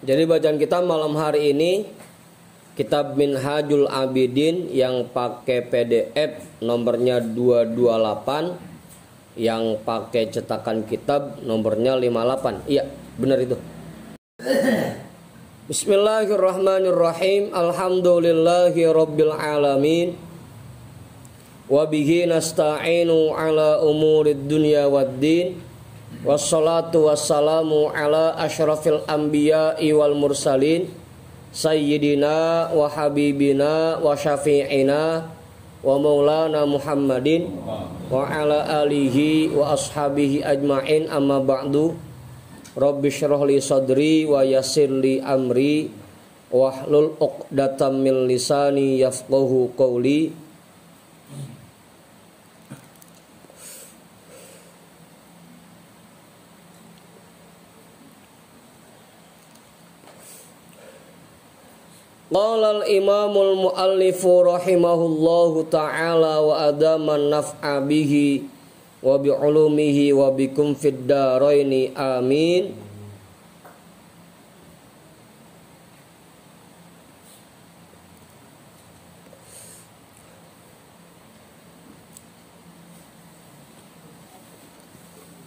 Jadi bacaan kita malam hari ini kitab Minhajul Abidin yang pakai PDF nomornya 228, yang pakai cetakan kitab nomornya 58. Iya, benar itu. Bismillahirrahmanirrahim. Alhamdulillahi rabbil alamin. Wa bihi nasta'inu ala umurid dunya waddin. Wassalatu wassalamu ala asyrafil anbiya'i wal mursalin sayyidina wa habibina wa syafi'ina wa maulana Muhammadin wa ala alihi wa ashabihi ajma'in, amma ba'du. Rabbi syrah li sadri wa yassir li amri wahlul 'uqdatam min lisani yafqahu qawli. Qala al-imamul muallifu rahimahullahu ta'ala wa adaman naf'a bihi wa bi'ulumihi wa bikum fid daraini amin.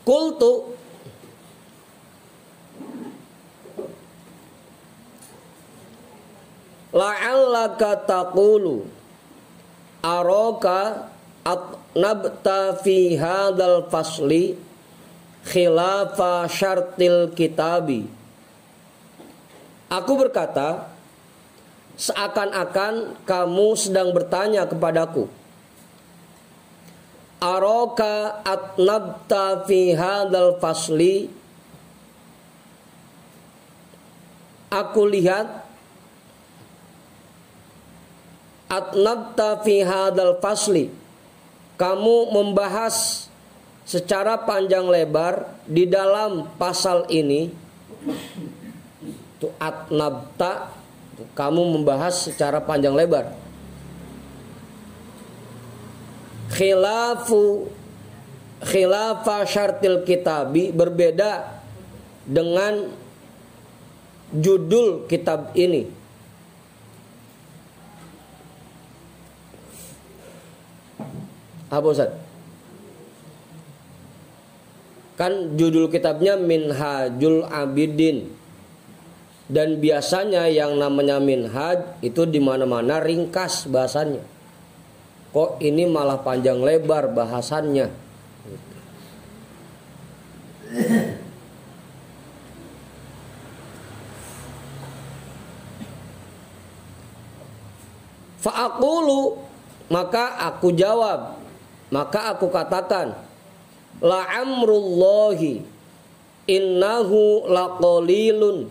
Qultu la'allaka taqulu araka atnabta fi hadzal fasli khilafa syartil kitabi. Aku berkata, seakan-akan kamu sedang bertanya kepadaku, araka atnabta fi hadzal fasli, aku lihat atnabta fi hadzal fasli, kamu membahas secara panjang lebar di dalam pasal ini. Itu atnabta, kamu membahas secara panjang lebar. Khilafa syartil kitabi, berbeda dengan judul kitab ini. Apa Ustaz? Kan judul kitabnya Minhajul Abidin. Dan biasanya yang namanya minhaj itu di mana-mana ringkas bahasannya. Kok ini malah panjang lebar bahasannya? Fa'aqulu, maka aku jawab, maka aku katakan, la'amrullahi innahu laqalilun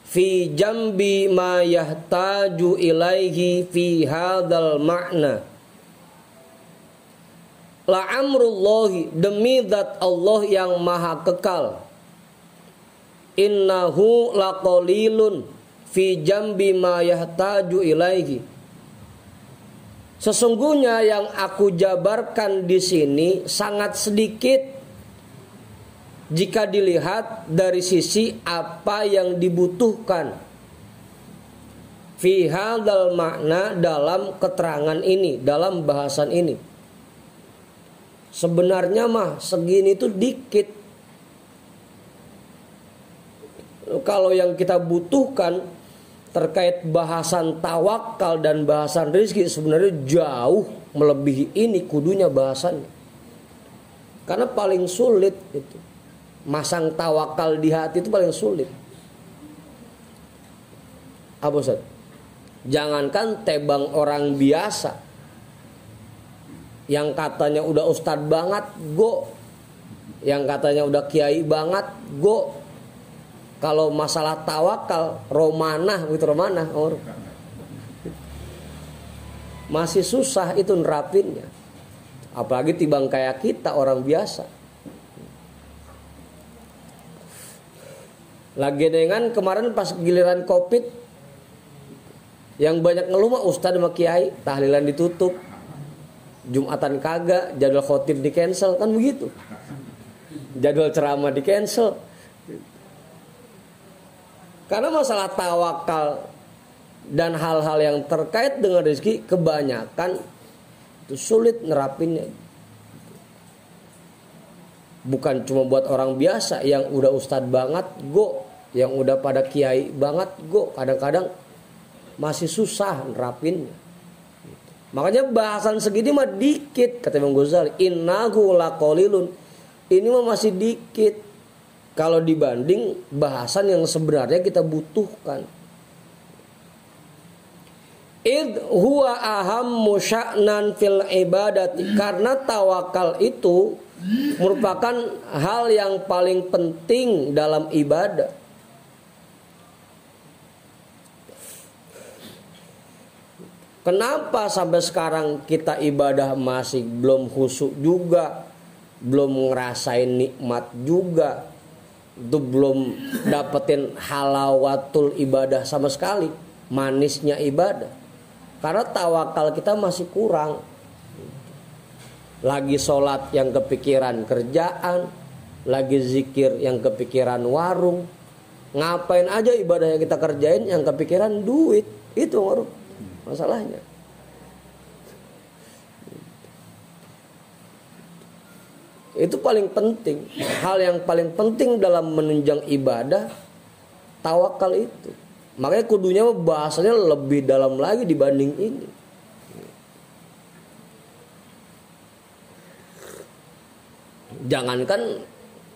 fi jambi ma yahtaju ilaihi fi hadzal ma'na. La'amrullahi, demi zat Allah yang maha kekal, innahu laqalilun fi jambi ma yahtaju ilaihi, sesungguhnya yang aku jabarkan di sini sangat sedikit jika dilihat dari sisi apa yang dibutuhkan. Fi hadzal makna, dalam keterangan ini, dalam bahasan ini. Sebenarnya mah segini itu dikit. Kalau yang kita butuhkan terkait bahasan tawakal dan bahasan rizki sebenarnya jauh melebihi ini kudunya bahasannya. Karena paling sulit itu masang tawakal di hati, itu paling sulit. Apa Ustaz? Jangankan tebang orang biasa yang katanya udah ustad banget, go. Yang katanya udah kiai banget, go. Kalau masalah tawakal, romanah gitu, romanah masih susah itu nerapinnya. Apalagi tibang kayak kita orang biasa. Lagi dengan kemarin pas giliran Covid, yang banyak ngeluh mah ustaz sama kiai, tahlilan ditutup, Jumatan kagak, jadwal khotib di cancel, kan begitu. Jadwal ceramah di cancel. Karena masalah tawakal dan hal-hal yang terkait dengan rezeki kebanyakan itu sulit nerapinnya. Bukan cuma buat orang biasa yang udah ustadz banget, yang udah pada kiai banget, kadang-kadang masih susah nerapinnya. Makanya bahasan segini mah dikit, kata Imam Ghazali, innahu laqalilun. Ini mah masih dikit kalau dibanding bahasan yang sebenarnya kita butuhkan. Id huwa ahammu sya'nan fil ibadati, karena tawakal itu merupakan hal yang paling penting dalam ibadah. Kenapa sampai sekarang kita ibadah masih belum khusyuk juga, belum ngerasain nikmat juga, itu belum dapetin halawatul ibadah sama sekali, manisnya ibadah. Karena tawakal kita masih kurang. Lagi sholat yang kepikiran kerjaan, lagi zikir yang kepikiran warung, ngapain aja ibadah yang kita kerjain yang kepikiran duit, itu masalahnya. Itu paling penting. Hal yang paling penting dalam menunjang ibadah, tawakal itu. Makanya kudunya bahasanya lebih dalam lagi dibanding ini. Jangankan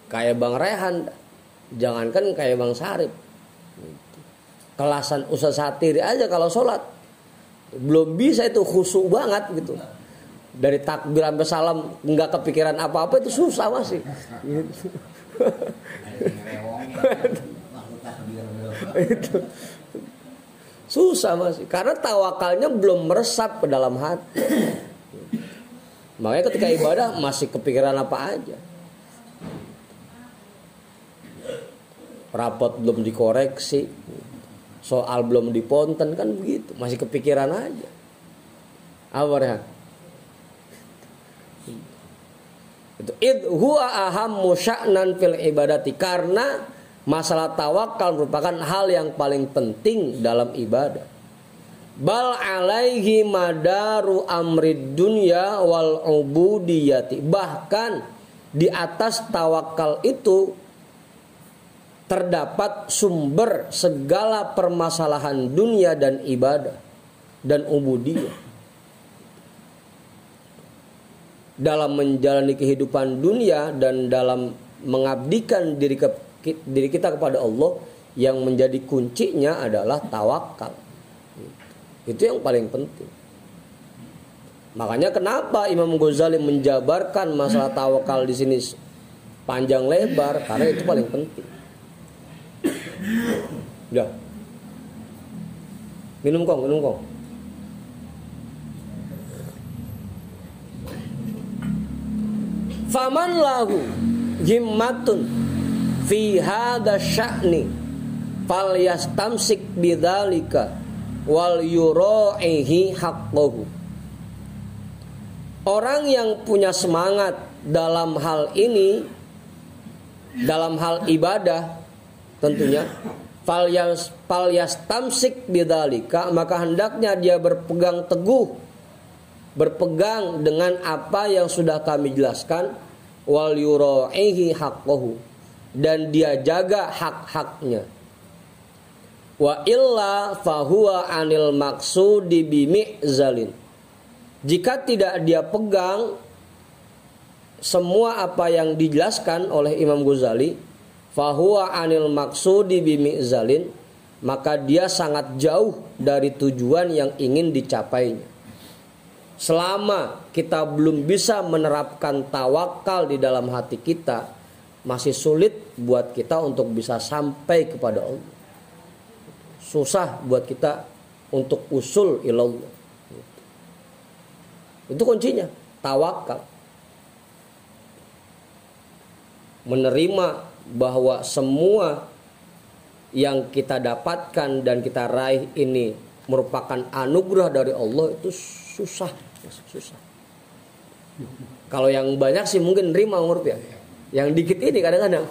kayak Bang Rehan, jangankan kayak Bang Sarip, kelasan Ustaz Satiri aja kalau sholat belum bisa itu khusyuk banget gitu. Dari takbir sampai salam nggak kepikiran apa-apa, itu susah masih. Itu susah masih, karena tawakalnya belum meresap ke dalam hati. Makanya ketika ibadah masih kepikiran apa aja, rapot belum dikoreksi, soal belum diponten, kan begitu, masih kepikiran aja. Apa ya? Itu id huwa ahammu sya'nan fil ibadati, karena masalah tawakal merupakan hal yang paling penting dalam ibadah. Bal alaihi madaru amrid dunya wal ubudiyati, bahkan di atas tawakal itu terdapat sumber segala permasalahan dunia dan ibadah dan ubudiyah. Dalam menjalani kehidupan dunia dan dalam mengabdikan diri kita kepada Allah, yang menjadi kuncinya adalah tawakal. Itu yang paling penting. Makanya kenapa Imam Ghazali menjabarkan masalah tawakal di sini panjang lebar, karena itu paling penting. Udah. Minum kong. Faman lahu himmatun fi hadha sya'ni falyastamsik bidzalika wal yura'ihi haqqahu. Orang yang punya semangat dalam hal ini, dalam hal ibadah tentunya, falyastamsik bidzalika, maka hendaknya dia berpegang teguh, berpegang dengan apa yang sudah kami jelaskan, wal yura'ihi haqqahu, dan dia jaga hak-haknya. Wa illa fahuwa anil maksudi bimi'zalin. Jika tidak dia pegang semua apa yang dijelaskan oleh Imam Ghazali, fahuwa anil maksudi bimi'zalin, maka dia sangat jauh dari tujuan yang ingin dicapainya. Selama kita belum bisa menerapkan tawakal di dalam hati kita, masih sulit buat kita untuk bisa sampai kepada Allah. Susah buat kita untuk usul ilallah. Itu kuncinya, tawakal. Menerima bahwa semua yang kita dapatkan dan kita raih ini merupakan anugerah dari Allah, itu susah. Kalau yang banyak sih mungkin nerima ya. Yang dikit ini kadang-kadang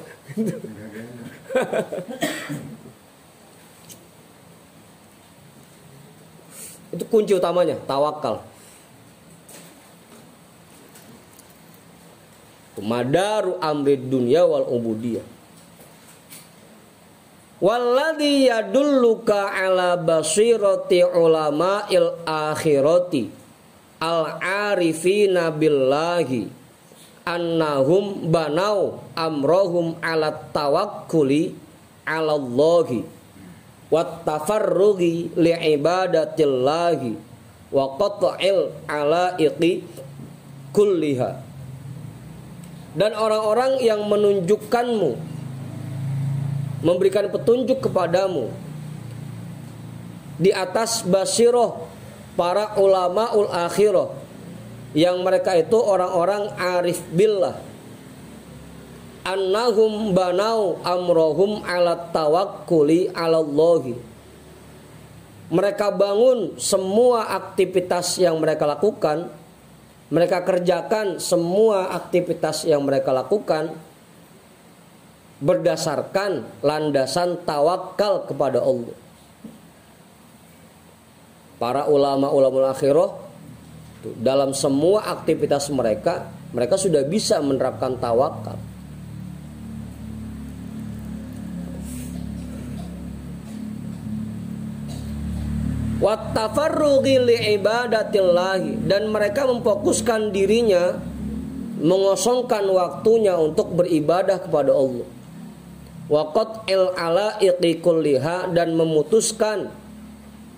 Itu kunci utamanya, tawakal. Madaru amri dunya wal ubudiyah. Walladhi yadulluka ala basirati ulama'il akhirati al-arifina billahi annahum banau amrohum ala tawakkuli ala Allahi wat tafarrugi li'ibadatillahi wa qat'il alaiqi kulliha. Dan orang-orang yang menunjukkanmu, memberikan petunjuk kepadamu di atas basiroh para ulamaul akhirah, yang mereka itu orang-orang arif billah, annahum banau amrohum ala tawakkuli ala Allahi. Mereka bangun semua aktivitas yang mereka lakukan, mereka kerjakan semua aktivitas yang mereka lakukan berdasarkan landasan tawakal kepada Allah. Para ulama-ulama akhirah dalam semua aktivitas mereka, mereka sudah bisa menerapkan tawakal. Wattafarrughi liibadatillahi, dan mereka memfokuskan dirinya, mengosongkan waktunya untuk beribadah kepada Allah. Wa qat'il alaiqi kulliha, dan memutuskan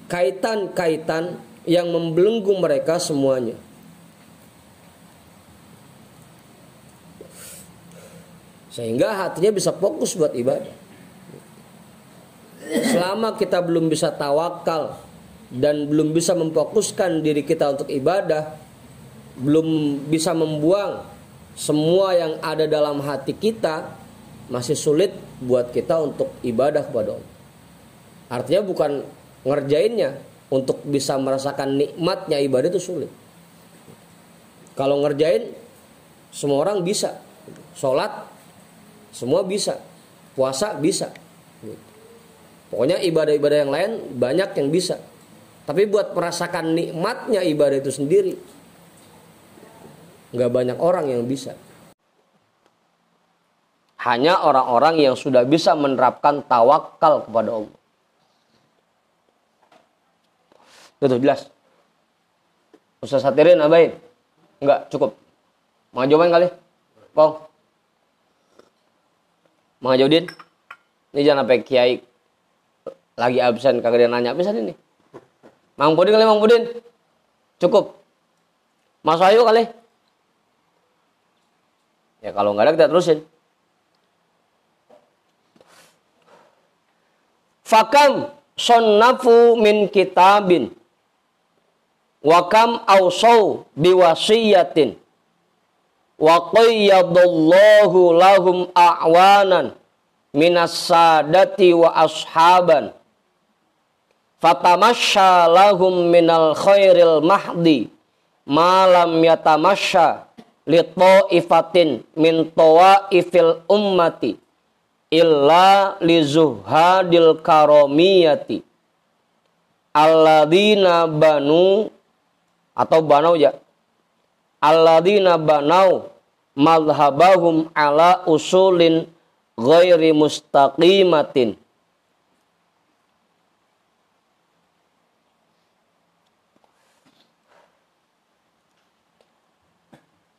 kaitan-kaitan yang membelenggu mereka semuanya. Sehingga hatinya bisa fokus buat ibadah. Selama kita belum bisa tawakal dan belum bisa memfokuskan diri kita untuk ibadah, belum bisa membuang semua yang ada dalam hati kita, masih sulit buat kita untuk ibadah kepada Allah. Artinya bukan ngerjainnya, untuk bisa merasakan nikmatnya ibadah itu sulit. Kalau ngerjain, semua orang bisa. Sholat, semua bisa. Puasa bisa. Pokoknya ibadah-ibadah yang lain banyak yang bisa. Tapi buat merasakan nikmatnya ibadah itu sendiri, nggak banyak orang yang bisa. Hanya orang-orang yang sudah bisa menerapkan tawakal kepada Allah. Itu jelas. Ustaz Satirin abain? Enggak, cukup. Mau jawaban kali? Pong. Mau Jaudin? Ini jangan sampai kiai lagi absen kagak dia nanya absen ini. Mang Pudin kali, Mang Pudin. Cukup. Mas Ayu kali. Ya kalau enggak ada kita terusin. Fakam sonnafu min kitabin wa kam awsaw biwasiyatin wa qayyadallahu lahum a'wanan minas sadati wa ashaban fatamasya lahum minal khairil mahdi ma lam yatamasya li ta'ifatin min tawaifil ummati illa li zuhadil karomiyati alladzina banu atau banau ya, alladzina banau madhabahum ala usulin ghairi mustaqimatin.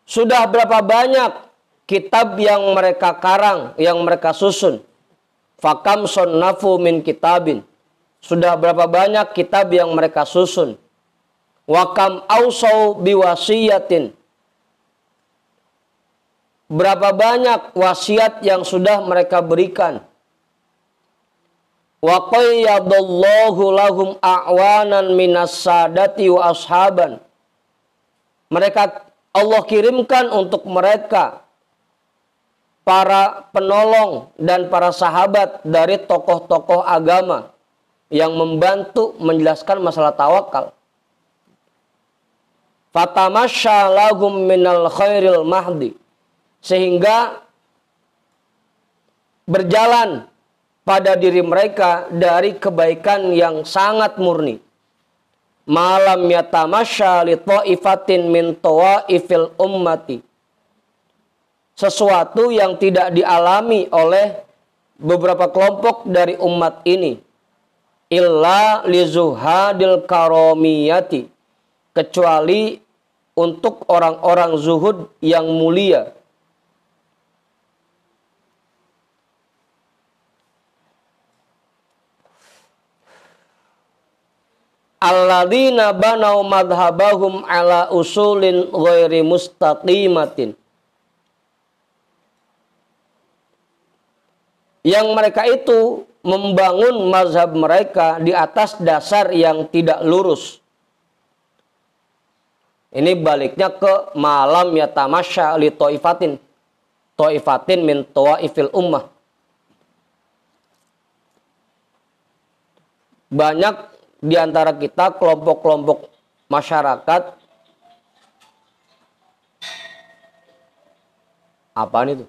Sudah berapa banyak kitab yang mereka karang, yang mereka susun. Fakam sonnafu min kitabin. Sudah berapa banyak kitab yang mereka susun. Wakam ausau biwasiyatin. Berapa banyak wasiat yang sudah mereka berikan. Wa qayyadallahu lahum a'wanan minas sadati wa ashaban. Mereka, Allah kirimkan untuk mereka para penolong dan para sahabat dari tokoh-tokoh agama yang membantu menjelaskan masalah tawakal. Fatamasya lahum minal khairil mahdi. Sehingga berjalan pada diri mereka dari kebaikan yang sangat murni. malam yatamasya li ta'ifatin min tawaifil ummati. Sesuatu yang tidak dialami oleh beberapa kelompok dari umat ini. Illa li zuhadil karomiyati. Kecuali untuk orang-orang zuhud yang mulia. Alladzina banau madhabahum ala usulin ghairi mustaqimatin. Yang mereka itu membangun mazhab mereka di atas dasar yang tidak lurus. Ini baliknya ke malam yatamasya li ta'ifatin. Ta'ifatin min tawaifil ummah. Banyak di antara kita kelompok-kelompok masyarakat apaan itu?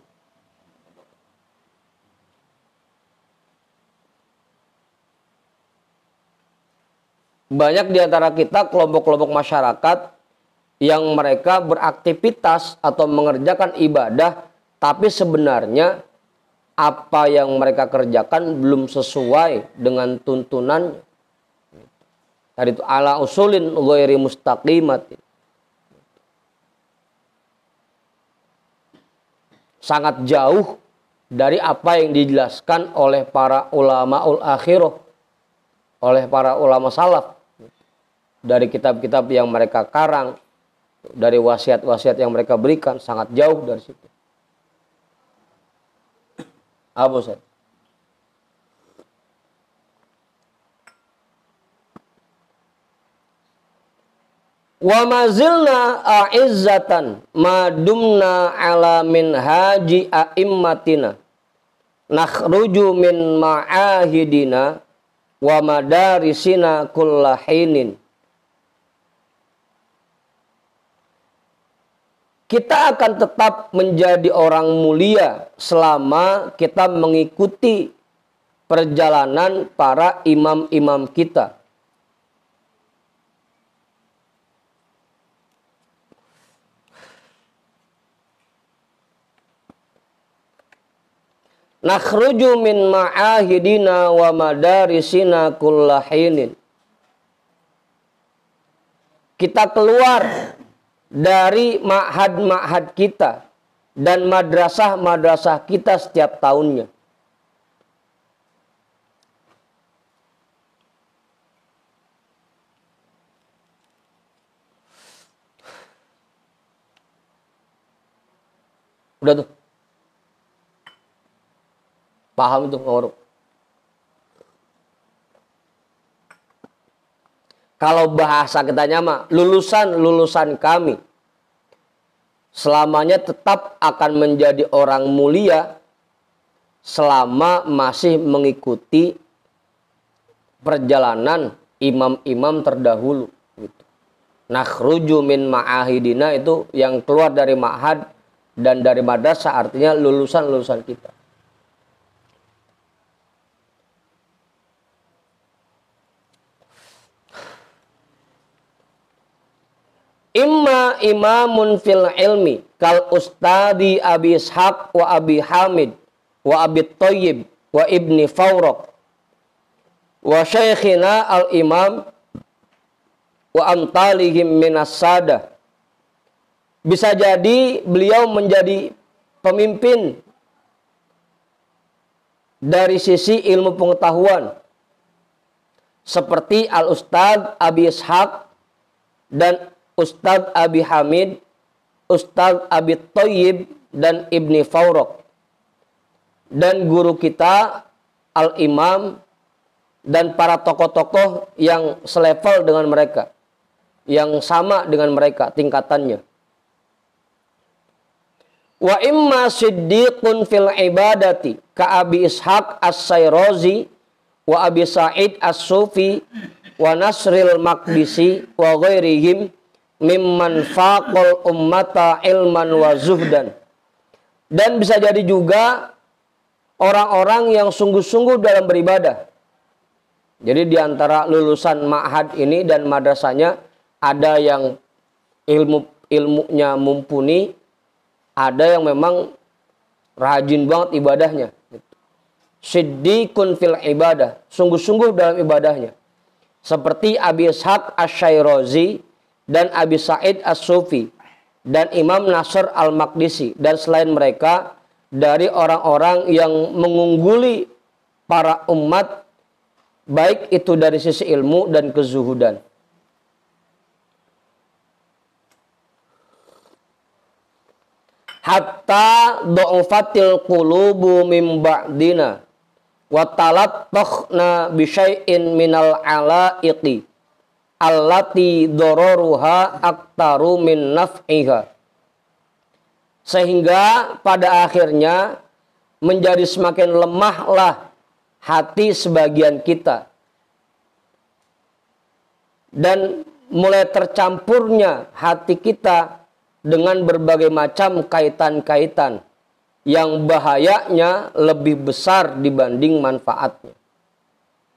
Banyak di antara kita kelompok-kelompok masyarakat yang mereka beraktivitas atau mengerjakan ibadah, tapi sebenarnya apa yang mereka kerjakan belum sesuai dengan tuntunan. Tadi itu ala usulin ghairi mustaqimatin. Sangat jauh dari apa yang dijelaskan oleh para ulamaul akhirah, oleh para ulama salaf, dari kitab-kitab yang mereka karang, dari wasiat-wasiat yang mereka berikan, sangat jauh dari situ. Apa Ustaz? Wa mazilna a'izzatan madumna ala minhaji a'immatina nakhruju min ma'ahidina wa madarisina kullahinin. Kita akan tetap menjadi orang mulia selama kita mengikuti perjalanan para imam-imam kita. Nakhruju min ma'ahidina wa madarisina kullahinin. Kita keluar dari ma'had-ma'had kita dan madrasah-madrasah kita setiap tahunnya. Udah tuh. Paham itu ngorok. Kalau bahasa kitanya mah lulusan-lulusan kami selamanya tetap akan menjadi orang mulia selama masih mengikuti perjalanan imam-imam terdahulu gitu. Nakhruju min ma'ahidina itu yang keluar dari ma'had dan dari madrasah, artinya lulusan-lulusan kita. Imma imamun fil ilmi kal ustadi Abi Ishaq wa Abi Hamid wa Abi Thayyib wa Ibni Fawraq wa syekhina al-imam wa amtalihim minas sadah. Bisa jadi beliau menjadi pemimpin dari sisi ilmu pengetahuan seperti Al-Ustadz Abi Ishaq dan Ustadz Abi Hamid, Ustadz Abi Thayyib, dan Ibni Fawraq. Dan guru kita, Al-Imam, dan para tokoh-tokoh yang selevel dengan mereka. Yang sama dengan mereka tingkatannya. Wa imma siddiqun fil ibadati, ka Abi Ishaq As-Sayrazi, wa Abi Sa'id As-Sufi, wa Nasril Maqdisi, wa ghairihim, mimman faqal ummata ilman wa zuhdan. Dan bisa jadi juga orang-orang yang sungguh-sungguh dalam beribadah, Jadi di antara lulusan ma'had ini dan madrasahnya ada yang ilmunya mumpuni, ada yang memang rajin banget ibadahnya. Siddiqun fil ibadah, sungguh-sungguh dalam ibadahnya. Seperti Abi Ishaq Asy-Syairazi dan Abi Sa'id As-Sufi dan Imam Nasr Al-Maqdisi dan selain mereka dari orang-orang yang mengungguli para umat baik itu dari sisi ilmu dan kezuhudan. Hatta du'ufatil qulubu min ba'dina wa talattaqna bi syai'in minal alaiqi allati dararuha aktaru min naf'iha. Sehingga pada akhirnya menjadi semakin lemahlah hati sebagian kita dan mulai tercampurnya hati kita dengan berbagai macam kaitan-kaitan yang bahayanya lebih besar dibanding manfaatnya.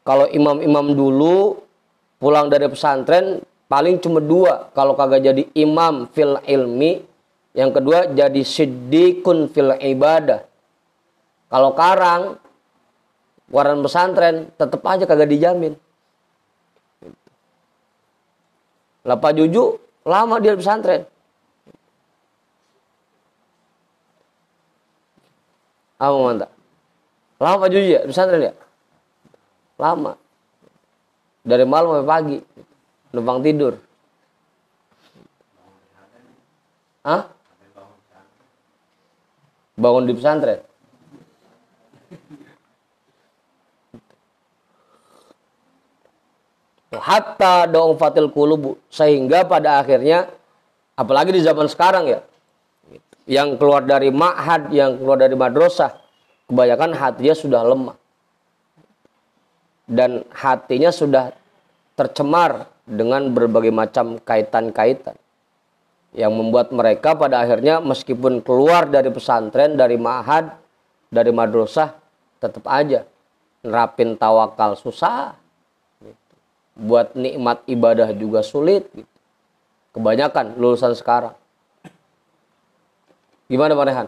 Kalau imam-imam dulu pulang dari pesantren paling cuma dua. Kalau kagak jadi imam fil ilmi, yang kedua jadi siddiqun fil ibadah. Kalau karang waran pesantren tetap aja kagak dijamin. Lapa Juju lama dia di pesantren. Apa mantap? Lama Pak Juju ya di pesantren ya? Lama. Dari malam sampai pagi. Numpang tidur. Hah? Bangun di pesantren. Hatta do'ong fatil qulubu, sehingga pada akhirnya apalagi di zaman sekarang ya, yang keluar dari ma'had, yang keluar dari madrasah, kebanyakan hatinya sudah lemah dan hatinya sudah tercemar dengan berbagai macam kaitan-kaitan yang membuat mereka pada akhirnya meskipun keluar dari pesantren, dari ma'had, dari madrasah, tetap aja nerapin tawakal susah. Buat nikmat ibadah juga sulit gitu. Kebanyakan lulusan sekarang. Gimana Pak Rehan?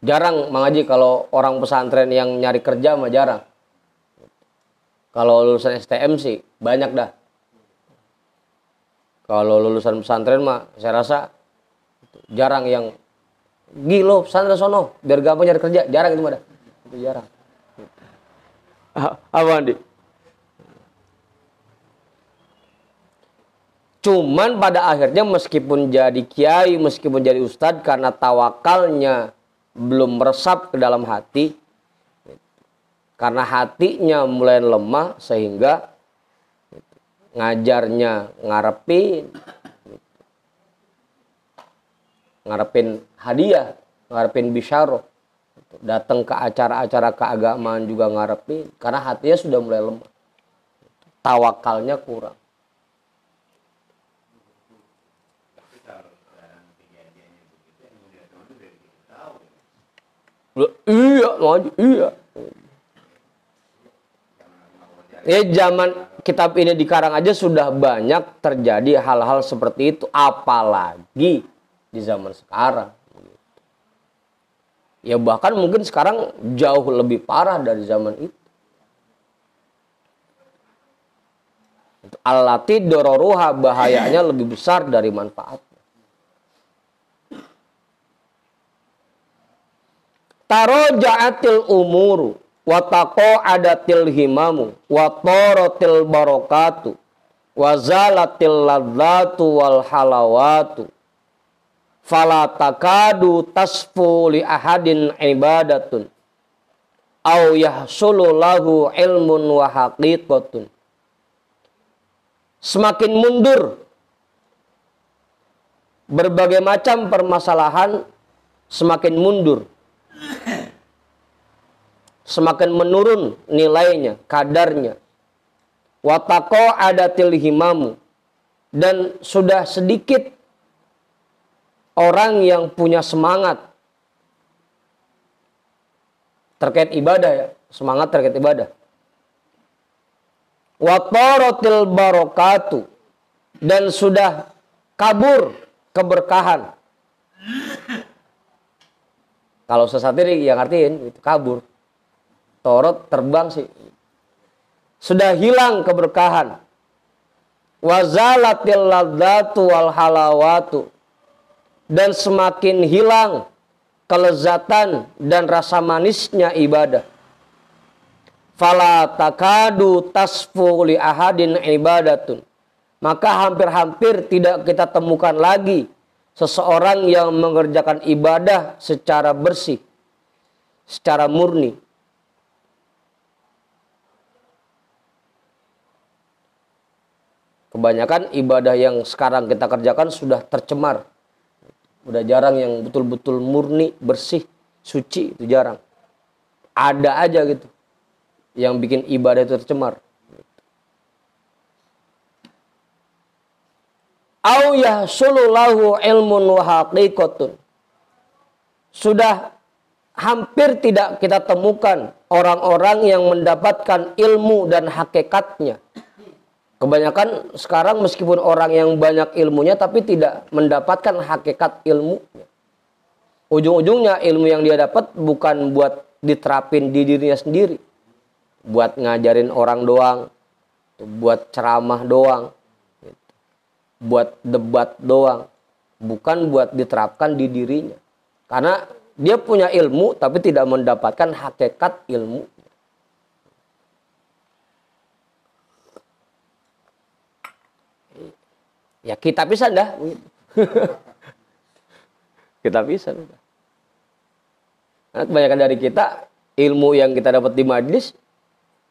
Jarang Mang Haji kalau orang pesantren yang nyari kerja mah jarang. Kalau lulusan STM sih banyak dah. Kalau lulusan pesantren mah saya rasa jarang yang gilo pesantren sono biar gampang nyari kerja, jarang itu mah dah. Itu jarang. Apa Andi? Cuman pada akhirnya meskipun jadi kiai, meskipun jadi ustadz, karena tawakalnya belum meresap ke dalam hati, karena hatinya mulai lemah sehingga ngajarnya ngarepin hadiah, ngarepin bisyarah, datang ke acara-acara keagamaan juga ngarepin, karena hatinya sudah mulai lemah, tawakalnya kurang. Iya. Zaman kitab ini dikarang aja sudah banyak terjadi hal-hal seperti itu, apalagi di zaman sekarang. Ya bahkan mungkin sekarang jauh lebih parah dari zaman itu. Allati dororuha, bahayanya lebih besar dari manfaatnya. Taroja'atil umuru wa taqa'adatil himamu wa taratil barakatu wa zalatil ladzatu wal halawatu fala takadu tasfu li ahadin ibadatun au yahsulu lahu ilmun wa haqiqatun. Semakin mundur berbagai macam permasalahan, semakin mundur, semakin menurun nilainya, kadarnya. Watako adatil himamu, dan sudah sedikit orang yang punya semangat terkait ibadah ya, semangat terkait ibadah. Wa taratil barakatu, dan sudah kabur keberkahan. Kalau sesat ini yang artiin itu kabur. Torot terbang sih. Sudah hilang keberkahan. Wazalatil ladzatu wal halawatu, dan semakin hilang kelezatan dan rasa manisnya ibadah. Fala takadu tasfu li ahadin ibadatun, maka hampir-hampir tidak kita temukan lagi seseorang yang mengerjakan ibadah secara bersih, secara murni. Kebanyakan ibadah yang sekarang kita kerjakan sudah tercemar. Udah jarang yang betul-betul murni, bersih, suci, itu jarang. Ada aja gitu yang bikin ibadah itu tercemar. Au yahsululahu ilmun wa haqiqatun. Sudah hampir tidak kita temukan orang-orang yang mendapatkan ilmu dan hakikatnya. Kebanyakan sekarang meskipun orang yang banyak ilmunya tapi tidak mendapatkan hakikat ilmunya. Ujung-ujungnya ilmu yang dia dapat bukan buat diterapin di dirinya sendiri. Buat ngajarin orang doang. Buat ceramah doang. Buat debat doang. Bukan buat diterapkan di dirinya. Karena dia punya ilmu tapi tidak mendapatkan hakikat ilmu. Ya kita bisa dah. Kita bisa. Nah, kebanyakan dari kita, ilmu yang kita dapat di majlis,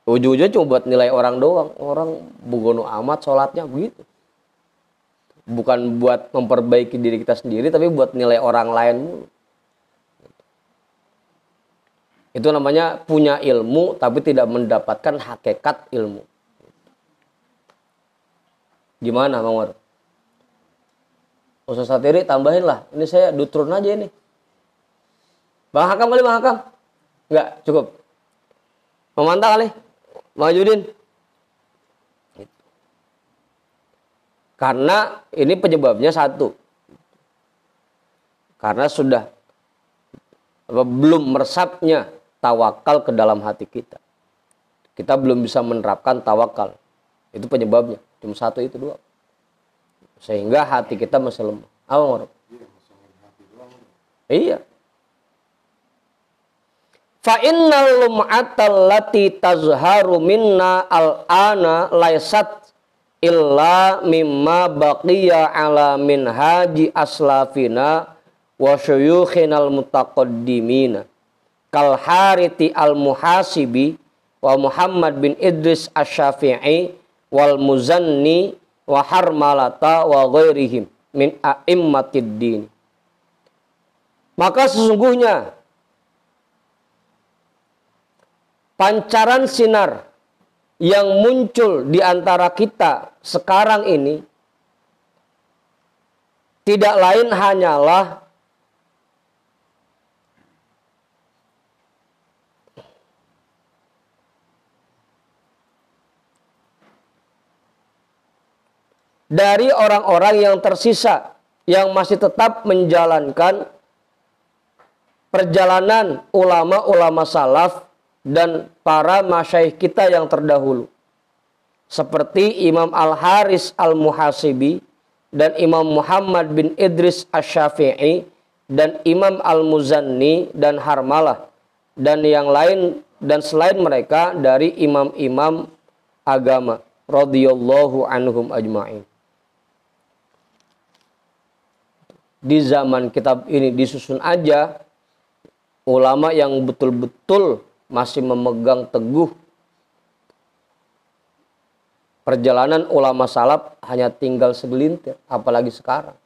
ujung-ujungnya cuma buat nilai orang doang. Orang bugono amat sholatnya begitu. Bukan buat memperbaiki diri kita sendiri, tapi buat nilai orang lain mulu. Itu namanya punya ilmu, tapi tidak mendapatkan hakikat ilmu. Gimana, Bang War? Ustaz Satiri tambahin lah. Ini saya dutrun aja ini. Bang Hakam kali, Bang Hakam? Enggak, cukup. Memantau kali? Bang Judin? Karena ini penyebabnya satu. Karena sudah belum meresapnya tawakal ke dalam hati kita. Kita belum bisa menerapkan tawakal. Itu penyebabnya. Cuma satu itu doang. Sehingga hati kita masih lemah. Apa ngorok? Iya. Fa innal lum'atal lati tazharu minna al-ana laysat illa mimma baqiya ala minhaji aslafina wa syuyukhinal mutaqaddimina kal Hariti al-Muhasibi wa Muhammad bin Idris asy-Syafi'i wal Muzanni wa Harmalata wa ghairihim min a'immatid din. Maka sesungguhnya pancaran sinar yang muncul di antara kita sekarang ini tidak lain hanyalah dari orang-orang yang tersisa yang masih tetap menjalankan perjalanan ulama-ulama salaf dan para masyaikh kita yang terdahulu. Seperti Imam Al-Haris Al-Muhasibi dan Imam Muhammad bin Idris Asy-Syafi'i dan Imam Al-Muzanni dan Harmalah dan yang lain dan selain mereka dari imam-imam agama radhiyallahu anhum ajma'in. Di zaman kitab ini disusun aja ulama yang betul-betul masih memegang teguh perjalanan ulama salaf hanya tinggal segelintir, apalagi sekarang.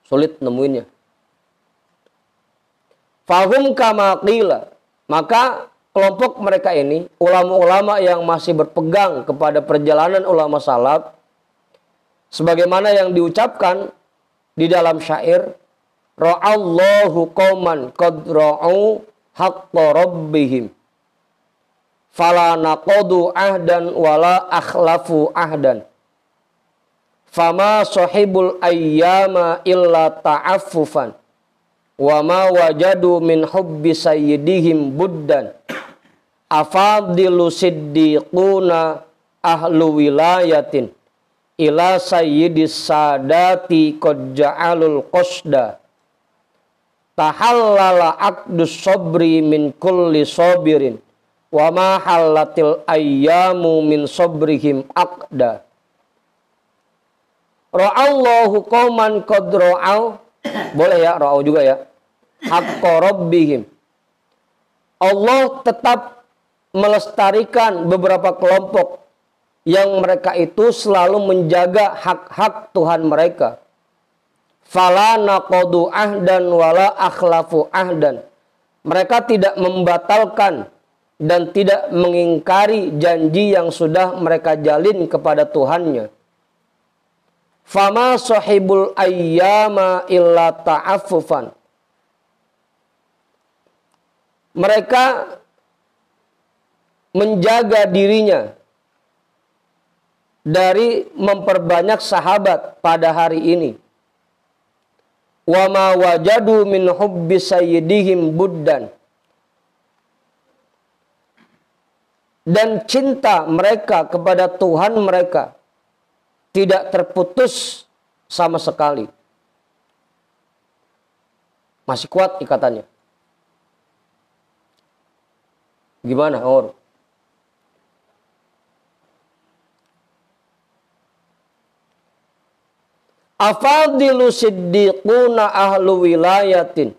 Sulit nemuinnya. Fahum kama qila, maka kelompok mereka ini, ulama-ulama yang masih berpegang kepada perjalanan ulama salaf, sebagaimana yang diucapkan di dalam syair, ra'allahu qauman qad ra'u haqqa rabbihim fala naqadu ahdan wala akhlafu ahdan fama sahibul ayyama illa ta'affufan wa ma wajadu min hubbi sayyidihim buddan afadilu siddiquna ahlu wilayatin ila sayyidis sadati qad ja'alul qasda tahallala aqdus sabri min kulli sabirin wa ma halatil ayyamu min sabrihim aqda ra'allahu qauman qad ra'au boleh ya ra'au juga ya haqqa rabbihim. Allah tetap melestarikan beberapa kelompok yang mereka itu selalu menjaga hak-hak Tuhan mereka. Fala naqadu ahdan wala akhlafu ahdan. Mereka tidak membatalkan dan tidak mengingkari janji yang sudah mereka jalin kepada Tuhannya. Fama sahibul ayyama illa ta'affufan. Mereka menjaga dirinya dari memperbanyak sahabat pada hari ini. Wa ma wajadu min hubbi sayyidihim buddan. Dan cinta mereka kepada Tuhan mereka tidak terputus sama sekali. Masih kuat ikatannya. Gimana, Or? Afadilu siddiquna ahlu wilayatin.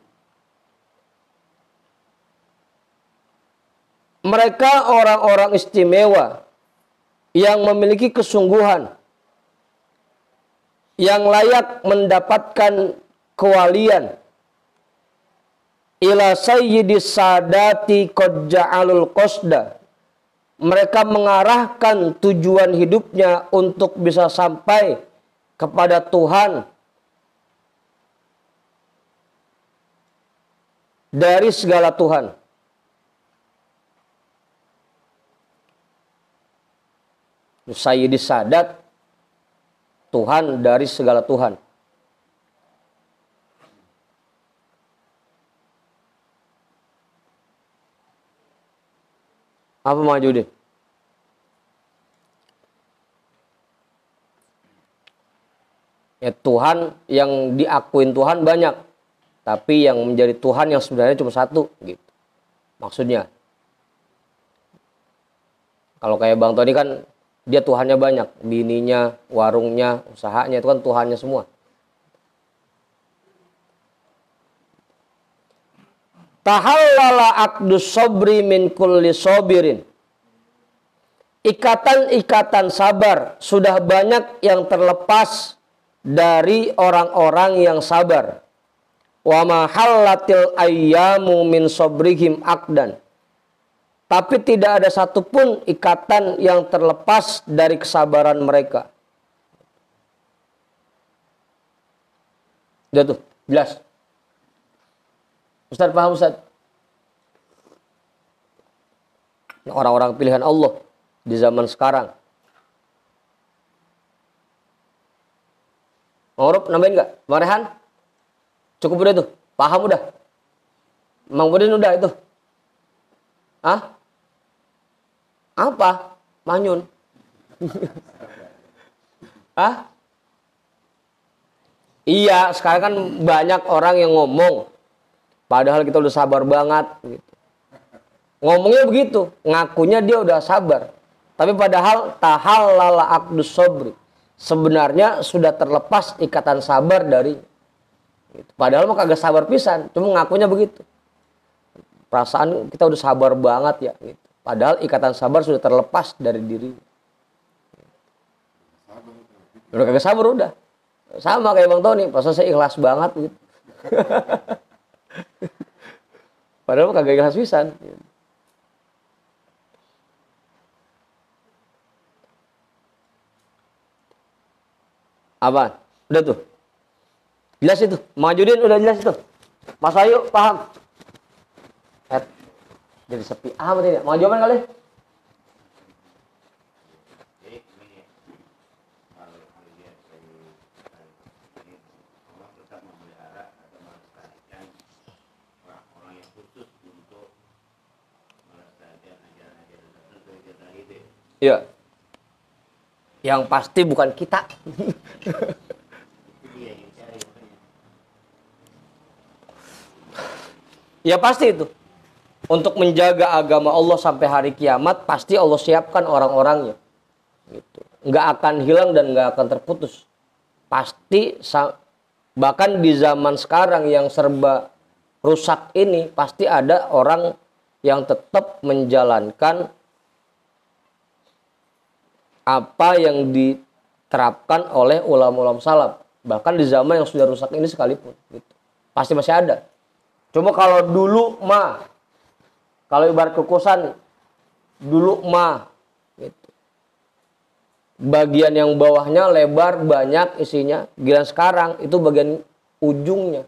Mereka orang-orang istimewa yang memiliki kesungguhan, yang layak mendapatkan kewalian. Ila sayyidis sadati qad ja'alul qasda. Mereka mengarahkan tujuan hidupnya untuk bisa sampai kepada Tuhan dari segala Tuhan. Sayyidis Sadat, Tuhan dari segala Tuhan. Apa Majudin? Ya, Tuhan yang diakuin Tuhan banyak, tapi yang menjadi Tuhan yang sebenarnya cuma satu, gitu. Maksudnya, kalau kayak Bang Tony kan dia Tuhannya banyak, bininya, warungnya, usahanya itu kan Tuhannya semua. Tahallala aqdus sabri min kulli sabirin. Ikatan-ikatan sabar sudah banyak yang terlepas dari orang-orang yang sabar. Wa ma hallatil ayyamu min sabrihim aqdan. Tapi tidak ada satupun ikatan yang terlepas dari kesabaran mereka. Udah tuh, jelas. Ustaz paham Ustaz? Orang-orang pilihan Allah di zaman sekarang. Ngorop nambahin nggak? Bang Rehan? Cukup udah tuh? Paham udah? Mang Budin udah itu? Hah? Apa? Manyun. Hah? Iya, sekarang kan banyak orang yang ngomong. Padahal kita udah sabar banget. Gitu. Ngomongnya begitu. Ngakunya dia udah sabar. Tapi padahal tahallala aqdus sabri. Sebenarnya sudah terlepas ikatan sabar dari. Gitu. Padahal mah kagak sabar pisan. Cuma ngakunya begitu. Perasaan kita udah sabar banget ya. Gitu. Padahal ikatan sabar sudah terlepas dari diri. Udah kagak sabar udah. Sama kayak Bang Tony. Pas saya ikhlas banget gitu. Padahal kagak ikhlas pisan. Apa? Udah tuh. Jelas itu. Majudin udah jelas itu. Mas Ayu paham? Jadi sepi amat ini. Mau jawaban kali? Iya. Yang pasti bukan kita. Ya pasti itu. Untuk menjaga agama Allah sampai hari kiamat, pasti Allah siapkan orang-orangnya. Gitu. Nggak akan hilang dan nggak akan terputus. Pasti, bahkan di zaman sekarang yang serba rusak ini, pasti ada orang yang tetap menjalankan apa yang diterapkan oleh ulama-ulama salaf. Bahkan di zaman yang sudah rusak ini sekalipun. Gitu. Pasti masih ada. Coba kalau dulu mah, kalau ibarat kukusan, dulu mah, gitu. Bagian yang bawahnya lebar, banyak isinya. Giliran sekarang, itu bagian ujungnya.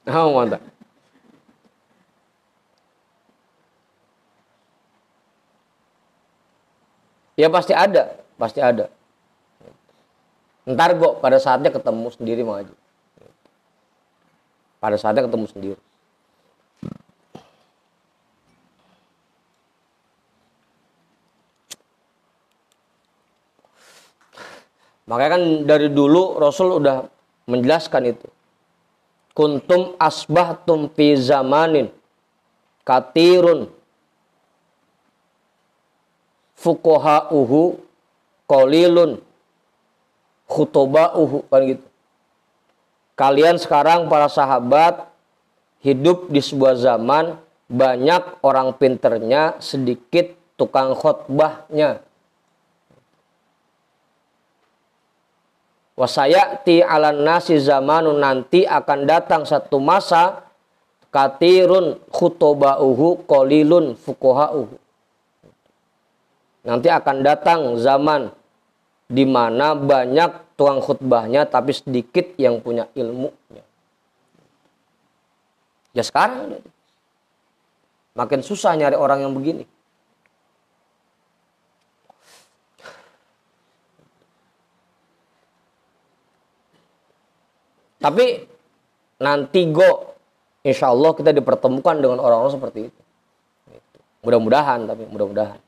Oh, mantap. Ya pasti ada, pasti ada. Ntar kok pada saatnya ketemu sendiri mau aja. Pada saatnya ketemu sendiri. Makanya kan dari dulu Rasul udah menjelaskan itu. Kuntum asbahtum fi zamanin katirun fuqaha'uhu qalilun khutoba'uhu, kan gitu. Kalian sekarang para sahabat hidup di sebuah zaman banyak orang pinternya, sedikit tukang khutbahnya. Wasayati alan nasi zamanun, nanti akan datang satu masa katirun khutoba'uhu qalilun fuqaha'uhu. Nanti akan datang zaman di mana banyak tukang khutbahnya tapi sedikit yang punya ilmunya. Ya sekarang makin susah nyari orang yang begini. Tapi nanti insya Allah kita dipertemukan dengan orang-orang seperti itu. Mudah-mudahan, tapi mudah-mudahan.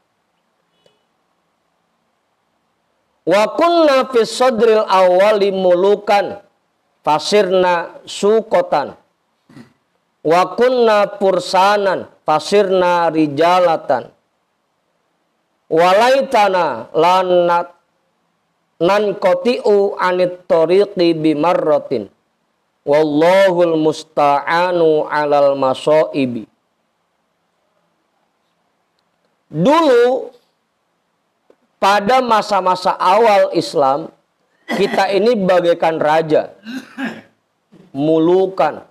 Wa kunna fis sadril awwali mulukan fasirna suqotan. Wa kunna pursanan fasirna rijalatan. Walaitana lanat nanqati'u anit tariqi bimarratin. Wallahul musta'anu 'alal masaibi. Dulu pada masa-masa awal Islam, kita ini bagaikan raja, mulukan,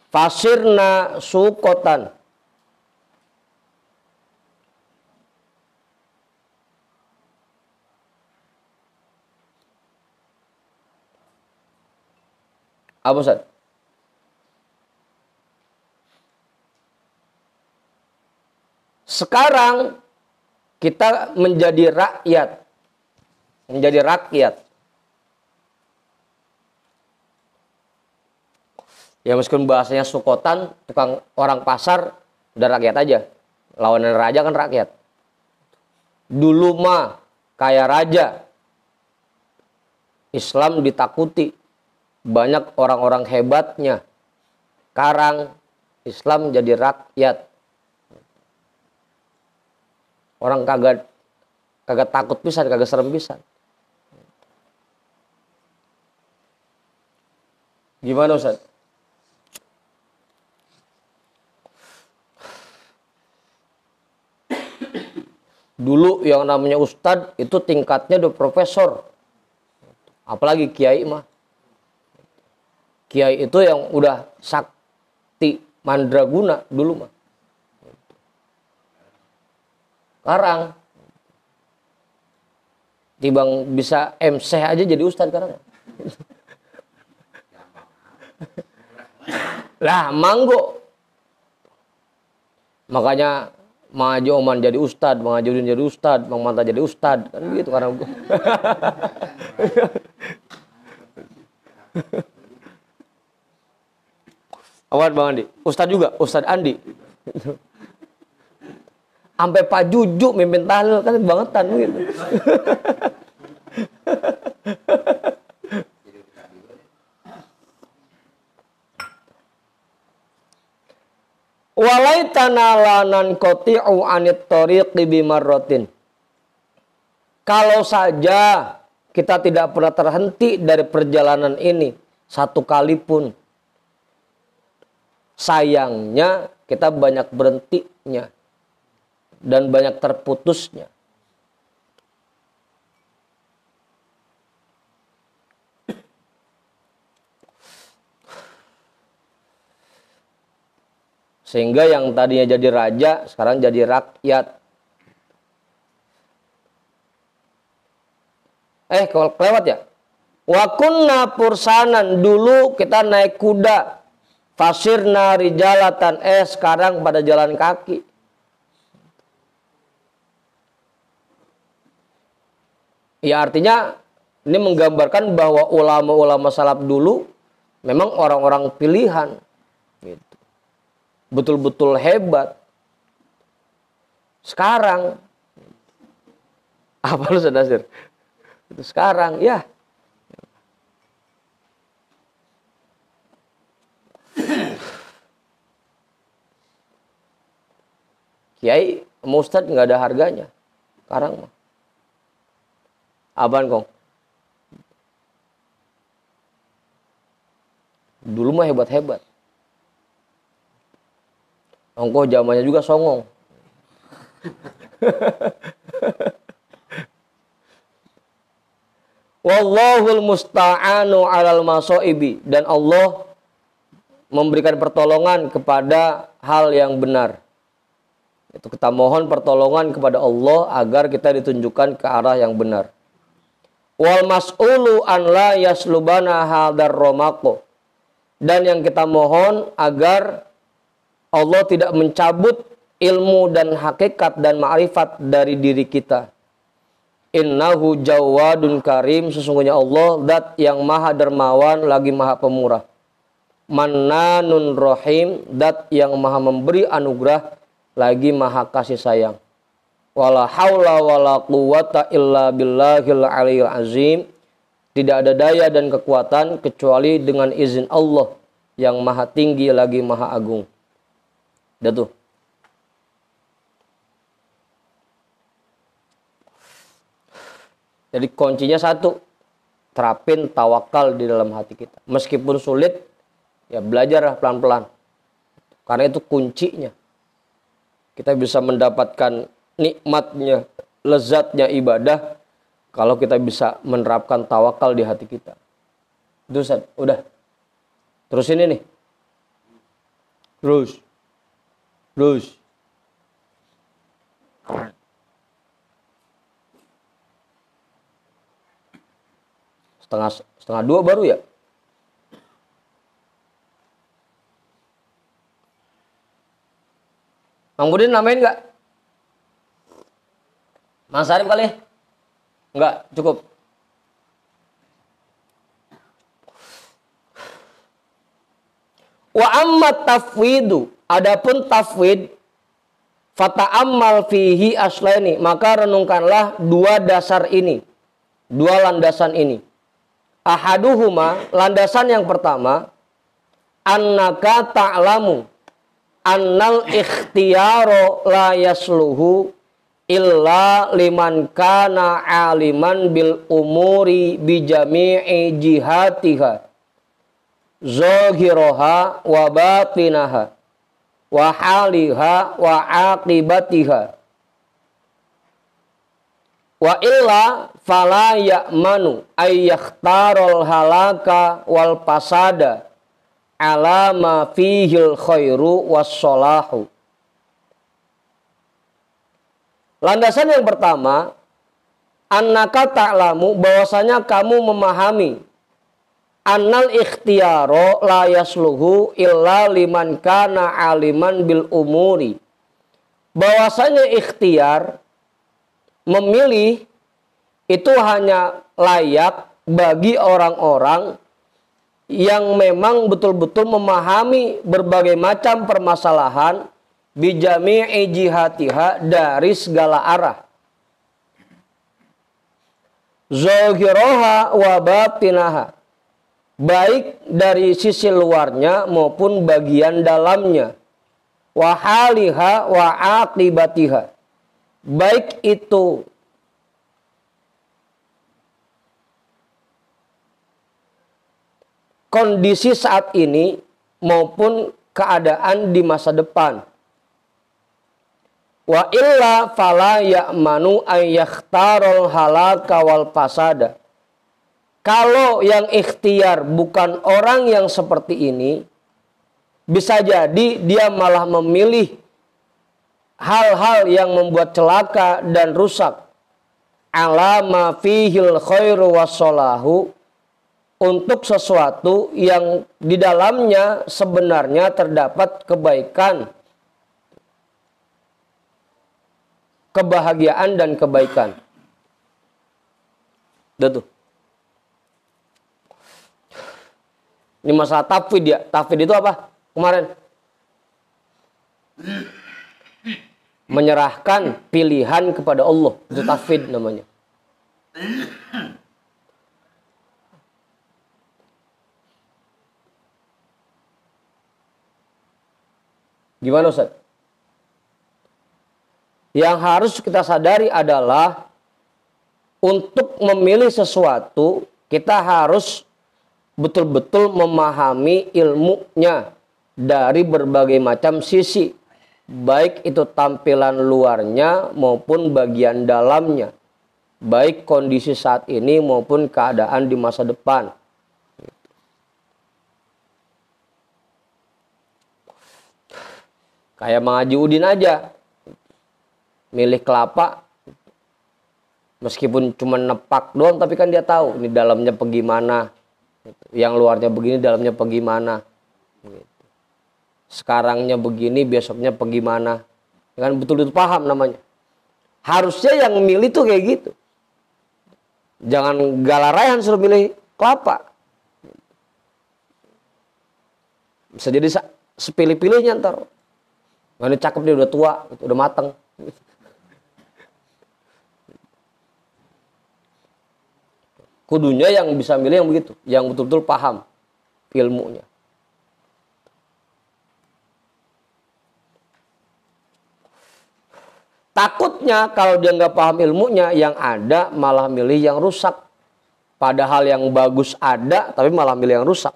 fasirna sukotan. Apa Ustaz? Sekarang kita menjadi rakyat. Menjadi rakyat. Ya meskipun bahasanya sukotan, tukang orang pasar, udah rakyat aja. Lawanan raja kan rakyat. Dulu mah kayak raja. Islam ditakuti. Banyak orang-orang hebatnya. Sekarang Islam jadi rakyat. Orang kagak takut pisan, kagak serem pisan. Gimana Ustaz? Dulu yang namanya ustadz itu tingkatnya udah profesor. Apalagi kiai mah. Kiai itu yang udah sakti mandraguna dulu mah. Sekarang tibang bisa MC aja jadi ustadz sekarang. Lah manggo. Makanya Mang Haji Oman jadi ustad, Mang Haji Udin jadi ustad, Mang Manta jadi ustad, kan begitu karena awan Bang Andi, ustad juga, Ustad Andi. Sampai Pak Juju mimpin tahlil kan bangetan gitu. Walaitana lanan qati'u anit tariqi bimarratin. Kalau saja kita tidak pernah terhenti dari perjalanan ini satu kali pun. Sayangnya kita banyak berhentinya dan banyak terputusnya. Sehingga yang tadinya jadi raja, sekarang jadi rakyat. Kelewat ya? Wa kunna pursanan, dulu kita naik kuda. Fasirna rijalatan, sekarang pada jalan kaki. Ya artinya, ini menggambarkan bahwa ulama-ulama salaf dulu memang orang-orang pilihan. Gitu. Betul-betul hebat. Sekarang apa lu Nasir? Sekarang ya Kiai sama Ustadz nggak ada harganya. Sekarang mah Aban kong. Dulu mah hebat-hebat. Ongkoh zamannya juga songong. Wallahul musta'anu 'alal masaibi, dan Allah memberikan pertolongan kepada hal yang benar. Itu kita mohon pertolongan kepada Allah agar kita ditunjukkan ke arah yang benar. Wal mas'ulu an la yaslubana hadar romako, dan yang kita mohon agar Allah tidak mencabut ilmu dan hakikat dan ma'rifat dari diri kita. Innahu jawadun karim, sesungguhnya Allah zat yang maha dermawan lagi maha pemurah. Mannanun rahim, zat yang maha memberi anugerah lagi maha kasih sayang. Wala haula wala quwata illa billahil aliyil azim. Tidak ada daya dan kekuatan kecuali dengan izin Allah yang maha tinggi lagi maha agung. Udah tuh. Jadi kuncinya satu, terapin tawakal di dalam hati kita. Meskipun sulit, ya belajarlah pelan-pelan. Karena itu kuncinya. Kita bisa mendapatkan nikmatnya, lezatnya ibadah kalau kita bisa menerapkan tawakal di hati kita. Itu Ustaz, udah. Terus ini nih. Terus. Setengah dua baru ya? Mang Budin namain nggak? Mas Arif kali? Nggak, cukup. Wa amma tafwidu, adapun tafwid, fata'ammal fihi aslaini, maka renungkanlah dua dasar ini, dua landasan ini. Ahaduhuma, landasan yang pertama, annaka ta'lamu annal ikhtiyaro la yasluhu illa liman kana aliman bil umuri bijami'i jihatiha zahiraha wa batinaha wa haliha wa aqibatiha. Wa illa fala ya'manu ayyakhtarul halaka wal fasada ala ma fihil khairu wassalahu. Landasan yang pertama, annaka ta'lamu, bahwasanya kamu memahami, annal ikhtiyaro la yasluhu illa liman kana aliman bil umuri, bahwasanya ikhtiar memilih itu hanya layak bagi orang-orang yang memang betul-betul memahami berbagai macam permasalahan bijami'i jihatiha, dari segala arah, zahiraha wa batinaha, baik dari sisi luarnya maupun bagian dalamnya, wa haliha wa aqibatiha, baik itu kondisi saat ini maupun keadaan di masa depan. Wa illa fala ya'manu ayyakhtarul halaka wal fasada. Kalau yang ikhtiar bukan orang yang seperti ini, bisa jadi dia malah memilih hal-hal yang membuat celaka dan rusak. Ala ma fihil khairu wassalahu, untuk sesuatu yang di dalamnya sebenarnya terdapat kebaikan, kebahagiaan dan kebaikan. Udah tuh. Ini masalah tafwid ya. Tafwid itu apa? Kemarin menyerahkan pilihan kepada Allah. Itu tafwid namanya. Gimana Ustaz? Yang harus kita sadari adalah untuk memilih sesuatu, kita harus betul-betul memahami ilmunya dari berbagai macam sisi, baik itu tampilan luarnya maupun bagian dalamnya, baik kondisi saat ini maupun keadaan di masa depan. Kayak Mang Haji Udin aja, milih kelapa, meskipun cuma nepak doang, tapi kan dia tahu ini dalamnya bagaimana, yang luarnya begini, dalamnya bagaimana, sekarangnya begini, besoknya bagaimana, kan betul-betul paham namanya. Harusnya yang milih tuh kayak gitu, jangan galaraian suruh milih kelapa, bisa jadi sepilih-pilihnya ntar, ini cakep dia udah tua, udah mateng. Kudunya yang bisa milih yang begitu, yang betul-betul paham ilmunya. Takutnya kalau dia nggak paham ilmunya, yang ada malah milih yang rusak. Padahal yang bagus ada, tapi malah milih yang rusak.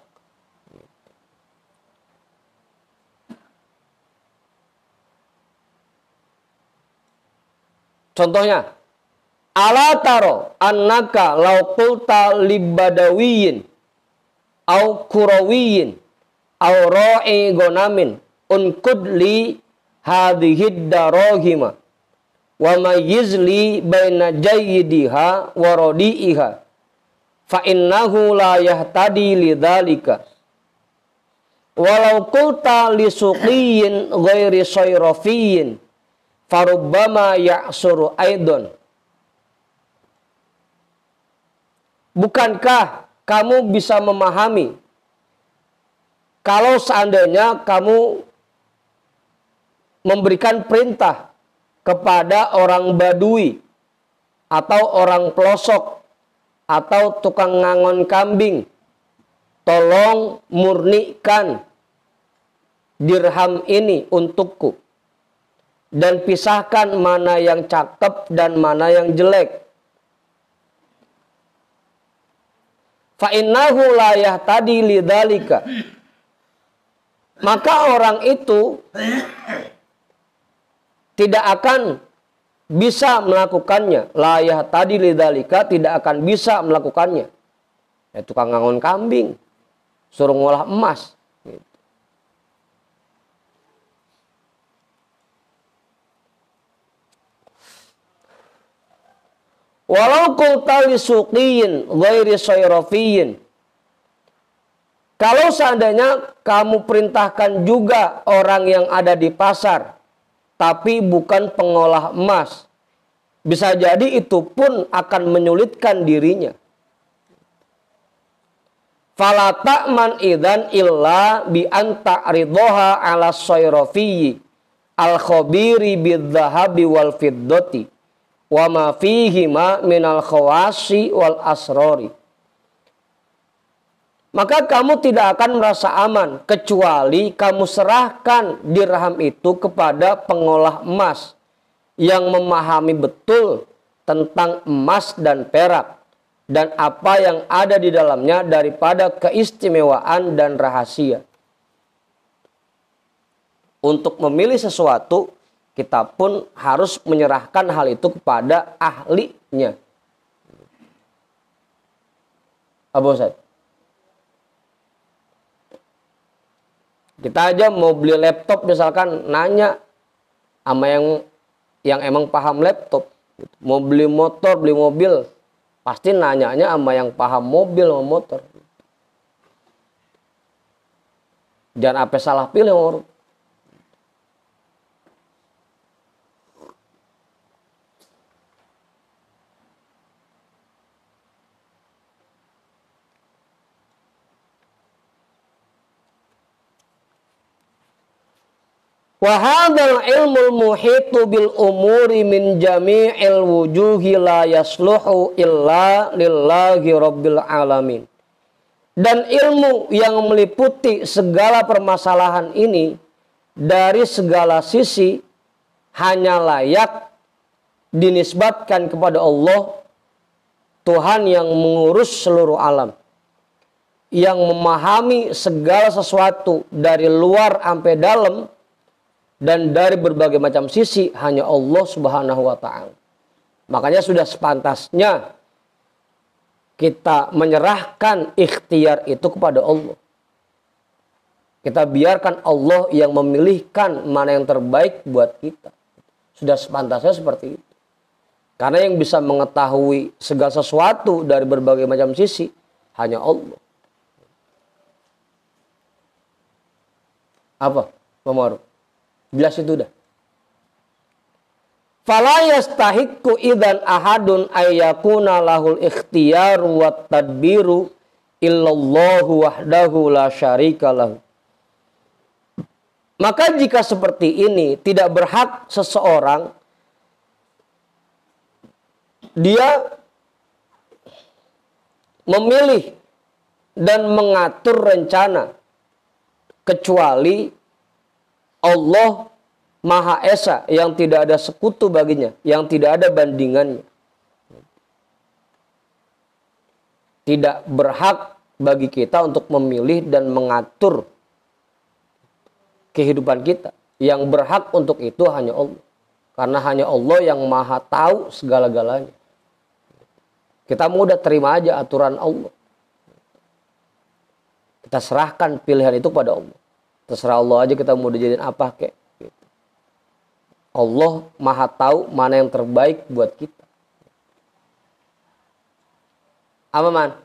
Contohnya, ala taro annaka law qulta libadawiyin au kurawiyin au ra'i gonamin unkud li hadhid darahima wa mayyiz li baina jayyidiha wa radi'iha fa innahu la yahtadi lidzalika walau qulta li suqiyin ghairi sayrafiyin farubbama ya'suru aidon. Bukankah kamu bisa memahami kalau seandainya kamu memberikan perintah kepada orang badui atau orang pelosok atau tukang ngangon kambing, tolong murnikan dirham ini untukku dan pisahkan mana yang cakep dan mana yang jelek. Fa innahu la yahtadi lidzalika. Maka orang itu tidak akan bisa melakukannya. La yahtadi lidzalika, tidak akan bisa melakukannya. Ya, tukang ngangon kambing, suruh ngolah emas. Gitu. Walau qulta li suqiyin ghairi sayrafiyin. Kalau seandainya kamu perintahkan juga orang yang ada di pasar, tapi bukan pengolah emas, bisa jadi itu pun akan menyulitkan dirinya. Fala ta'man idzan illa bi an ta'ridhaha 'ala sayrafi al-khabiri bidh-dhahabi wal fiddati wa ma fihi ma minal khawasi wal asrori. Maka kamu tidak akan merasa aman kecuali kamu serahkan dirham itu kepada pengolah emas yang memahami betul tentang emas dan perak dan apa yang ada di dalamnya daripada keistimewaan dan rahasia. Untuk memilih sesuatu, kita pun harus menyerahkan hal itu kepada ahlinya. Abu Ustaz. Kita aja mau beli laptop misalkan nanya sama yang emang paham laptop. Mau beli motor, beli mobil, pasti nanyanya sama yang paham mobil sama motor. Jangan apa salah pilih orang. Wa hadzal ilmul muhitu bil umuri min jami'il wujuhi la yasluhu illa lillahi rabbil alamin. Dan ilmu yang meliputi segala permasalahan ini dari segala sisi hanya layak dinisbatkan kepada Allah, Tuhan yang mengurus seluruh alam, yang memahami segala sesuatu dari luar sampai dalam. Dan dari berbagai macam sisi hanya Allah Subhanahu wa ta'ala. Makanya sudah sepantasnya kita menyerahkan ikhtiar itu kepada Allah. Kita biarkan Allah yang memilihkan mana yang terbaik buat kita. Sudah sepantasnya seperti itu. Karena yang bisa mengetahui segala sesuatu dari berbagai macam sisi hanya Allah. Apa? Mamaru? Jelas itu dah. Fala yastahiqqu idzan ahadun ayyakuna lahul ikhtiyar wa tadbiru illallahu wahdahu la syarika lahu. Maka jika seperti ini tidak berhak seseorang dia memilih dan mengatur rencana kecuali Allah Maha Esa yang tidak ada sekutu baginya, yang tidak ada bandingannya. Tidak berhak bagi kita untuk memilih dan mengatur kehidupan kita. Yang berhak untuk itu hanya Allah. Karena hanya Allah yang Maha tahu segala-galanya. Kita mau udah terima aja aturan Allah. Kita serahkan pilihan itu pada Allah. Terserah Allah aja kita mau dijadiin apa kek. Allah Maha tahu mana yang terbaik buat kita. Apa man?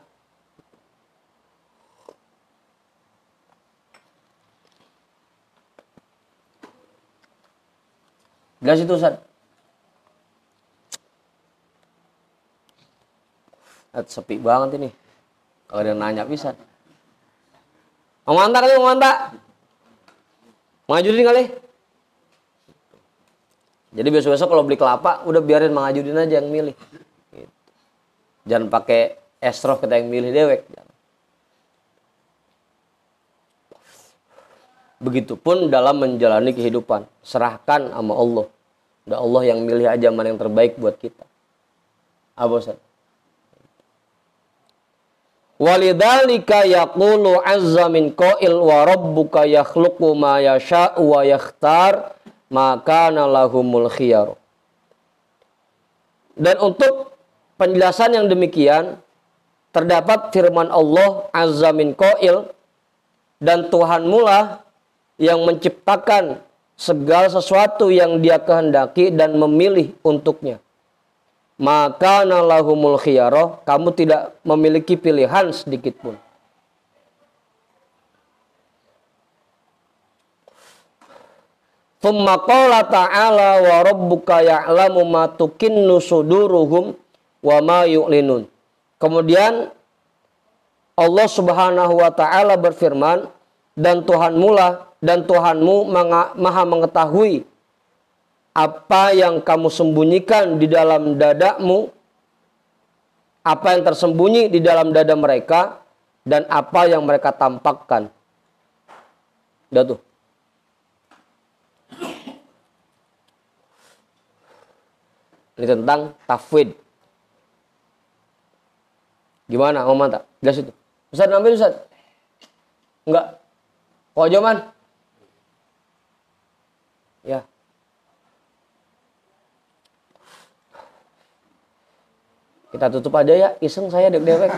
Jelas itu Ustaz. Sepi banget ini. Kalau ada yang nanya bisa. Mau mantap kali, mau mantap. Mengajudin kali. Jadi besok-besok kalau beli kelapa udah biarin mengajudin aja yang milih. Gitu. Jangan pakai estrof kita yang milih dewek. Begitupun dalam menjalani kehidupan. Serahkan sama Allah. Udah Allah yang milih aja mana yang terbaik buat kita. Apa Ustaz? Walidzalika yaqulu azza min qail wa rabbuka yakhluqu ma yasha'u wa yakhtar ma kana lahumul khiyar. Dan untuk penjelasan yang demikian terdapat firman Allah Azza min Qail, dan Tuhanmu lah yang menciptakan segala sesuatu yang Dia kehendaki dan memilih untuknya. Maka nalahumul khiyarah, kamu tidak memiliki pilihan sedikit pun. Tsumma qala ta'ala wa rabbuka ya'lamu ma tukinnu suduruhum wa ma yu'linun. Kemudian Allah Subhanahu wa taala berfirman, dan Tuhanmu maha mengetahui apa yang kamu sembunyikan di dalam dadamu, apa yang tersembunyi di dalam dada mereka, dan apa yang mereka tampakkan. Udah tuh. Ini tentang tafwid. Gimana? Mau mantap? Jelas itu. Ustaz, ambil Ustaz. Enggak. Kok Joman? Ya. Kita tutup aja ya. Iseng saya dewek.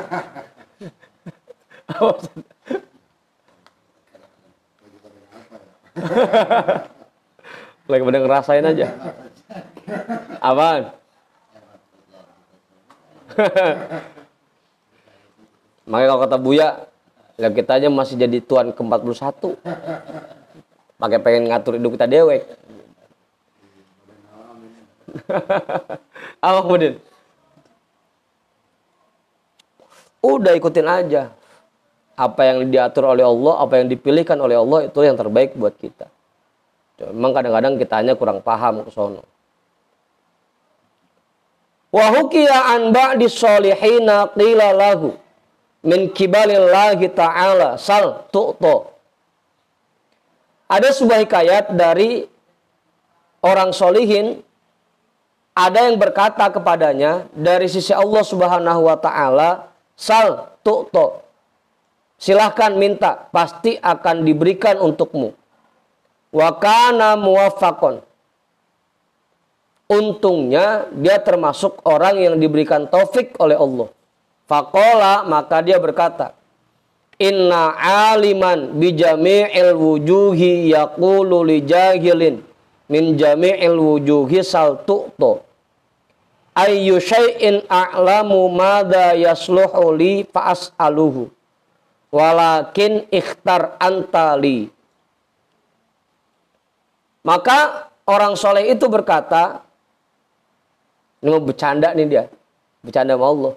Lagi pada ngerasain aja. Apaan? Makanya kalau kata Buya, lihat kita aja masih jadi tuan ke-41. Pakai pengen ngatur hidup kita dewek. Apa kemudian? Udah ikutin aja. Apa yang diatur oleh Allah, apa yang dipilihkan oleh Allah, itu yang terbaik buat kita. Memang kadang-kadang kita hanya kurang paham ke sono. Wa hukiya an ba'di sholihina qila lahu min kibalillahi ta'ala sal tu'to. Ada sebuah hikayat dari orang solihin, ada yang berkata kepadanya dari sisi Allah Subhanahu wa taala, sal tu'to. Silahkan minta, pasti akan diberikan untukmu. Wa kana muwaffaqon. Untungnya dia termasuk orang yang diberikan taufik oleh Allah. Faqala, maka dia berkata, inna aliman bijami'il wujuhi yaqulu li jahilin min jami'il wujuhi sal tu'to. Ayyu syai'in a'lamu madha yasluhu li fa'as'aluhu. Walakin ikhtar antali. Maka orang soleh itu berkata, ini mau bercanda nih dia, bercanda sama Allah.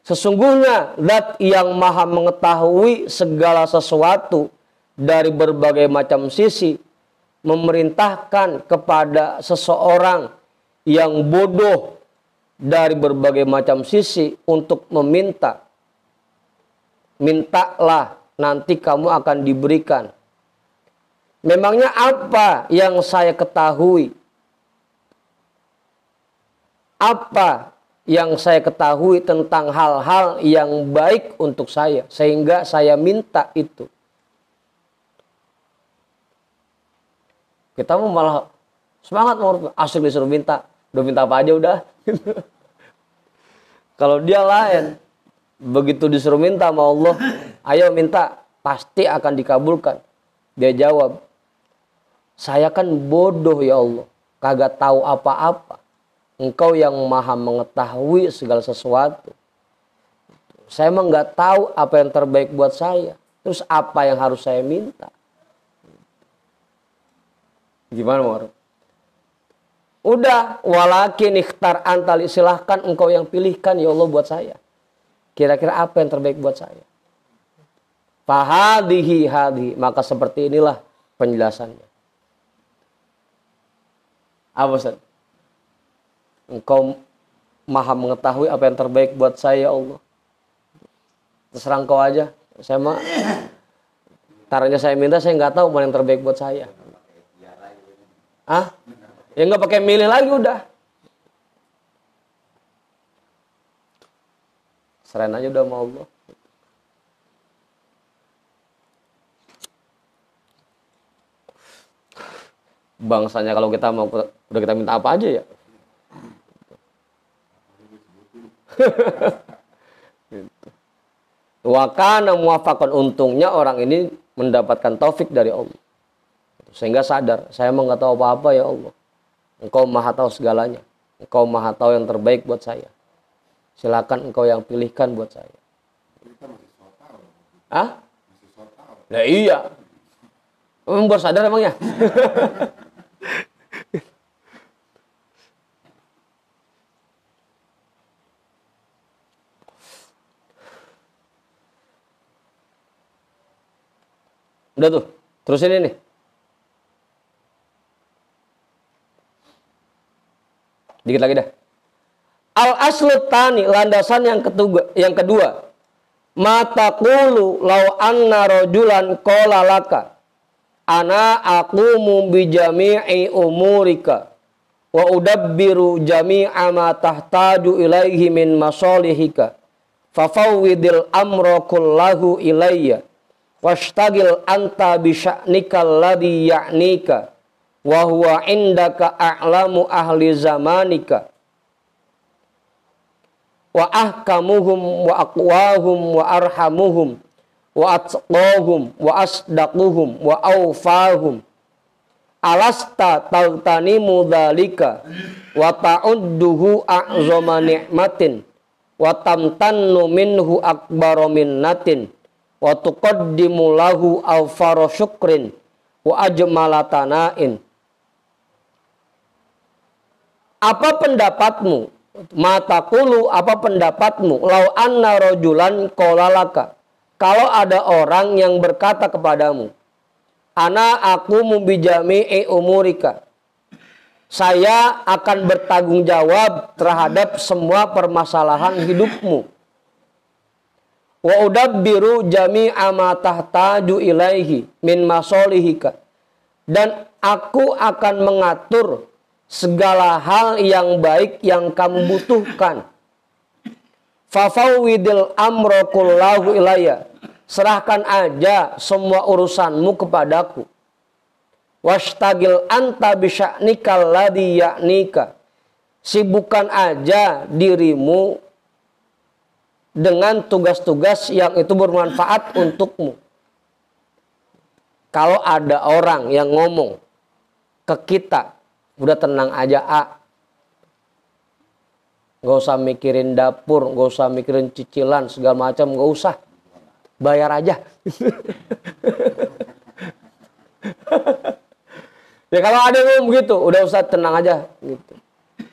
Sesungguhnya zat yang maha mengetahui segala sesuatu dari berbagai macam sisi, memerintahkan kepada seseorang yang bodoh dari berbagai macam sisi untuk meminta. Mintalah, nanti kamu akan diberikan. Memangnya apa yang saya ketahui? Apa yang saya ketahui tentang hal-hal yang baik untuk saya, sehingga saya minta itu? Kita mau malah semangat, mau asik disuruh minta. Udah minta apa aja udah. Kalau dia lain, begitu disuruh minta sama Allah, ayo minta, pasti akan dikabulkan. Dia jawab, saya kan bodoh ya Allah, kagak tahu apa-apa. Engkau yang maha mengetahui segala sesuatu. Saya emang nggak tahu apa yang terbaik buat saya. Terus apa yang harus saya minta? Gimana Mar? Udah, walakin ikhtar antali, silahkan engkau yang pilihkan ya Allah buat saya. Kira-kira apa yang terbaik buat saya? Fahadihi hadihi, maka seperti inilah penjelasannya. Apa Ustaz? Engkau maha mengetahui apa yang terbaik buat saya, Allah. Terserah engkau aja. Saya mah taranya saya minta, saya nggak tahu mana yang terbaik buat saya. Ah? Ya nggak pakai milih lagi udah. Serahin aja udah sama Allah. Bangsanya kalau kita mau, udah kita minta apa aja ya. Gitu. Wa kana muwafaqan, untungnya orang ini mendapatkan taufik dari Allah. Sehingga sadar, saya mah nggak tahu apa-apa ya Allah. Engkau maha tahu segalanya. Engkau maha tahu yang terbaik buat saya. Silakan engkau yang pilihkan buat saya. Ah? Nah iya. Emang baru sadar emangnya? Udah tuh, terusin ini. Dikit lagi dah. Al aslu tani, landasan yang kedua. Mataqulu law anna rajulan qala laka ana aqumu bi jami'i umurika wa udabbiru jami'a ma tahtaju ilaihi min masalihika fafawwidil amra kullahu ilayya washtagil anta bi sya'nika alladhi ya'nika wa huwa indaka a'lamu ahli zamanika wa ahkamuhum wa aqwahum wa arhamuhum wa atqahum wa asdaquhum wa awfahum alasta taghtanimu dzalika wa ta'udduhu a'zama ni'matin wa tamtannu minhu akbara minnatin wa tuqaddimu lahu awfara syukrin wa ajmala tana'in. Apa pendapatmu? Mataqulu, apa pendapatmu? Lau anna rajulan qala laka, kalau ada orang yang berkata kepadamu, ana aku mubijami'i umurika, saya akan bertanggung jawab terhadap semua permasalahan hidupmu. Wa udabbiru jami'a ma tahtaju ilaihi min masolihika, dan aku akan mengatur segala hal yang baik yang kamu butuhkan. Fafawwidil amra kullahu ilayya, serahkan aja semua urusanmu kepadaku. Washtagil anta bisya'nikal ladhi ya'nika, sibukkan aja dirimu dengan tugas-tugas yang itu bermanfaat untukmu. Kalau ada orang yang ngomong ke kita, udah tenang aja, nggak usah mikirin dapur, nggak usah mikirin cicilan segala macam, nggak usah, bayar aja. Ya kalau ada yang begitu, udah usah tenang aja gitu.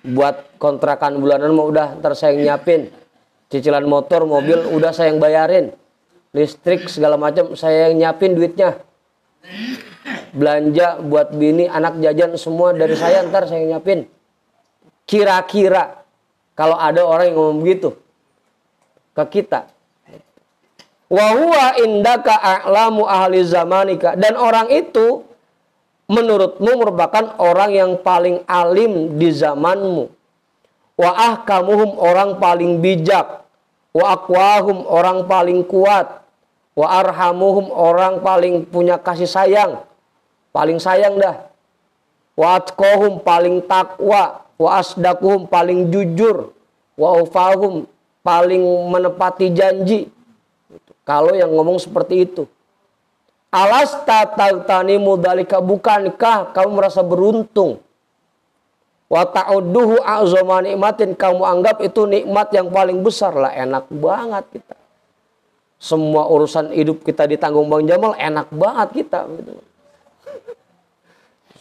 Buat kontrakan bulanan mau udah ntar saya nyiapin, cicilan motor, mobil udah saya yang bayarin, listrik segala macam saya yang nyiapin duitnya. Belanja buat bini, anak jajan semua dari saya, ntar saya nyiapin. Kira-kira kalau ada orang yang ngomong begitu ke kita, wa huwa indaka a'lamu ahli zamanika, dan orang itu menurutmu merupakan orang yang paling alim di zamanmu. Wa ahkamuhum, orang paling bijak. Wa aqwahum, orang paling kuat. Wa arhamuhum, orang paling punya kasih sayang. Paling sayang dah. Wa atqahum, paling takwa. Wa asdaquhum, paling jujur. Wa aufahum, paling menepati janji. Kalau yang ngomong seperti itu. Alasta taghtanimu dzalika, bukankah kamu merasa beruntung? Wa ta'udduhu a'zama nikmatin, kamu anggap itu nikmat yang paling besar. Lah enak banget kita. Semua urusan hidup kita ditanggung Bang Jamal, enak banget kita gitu.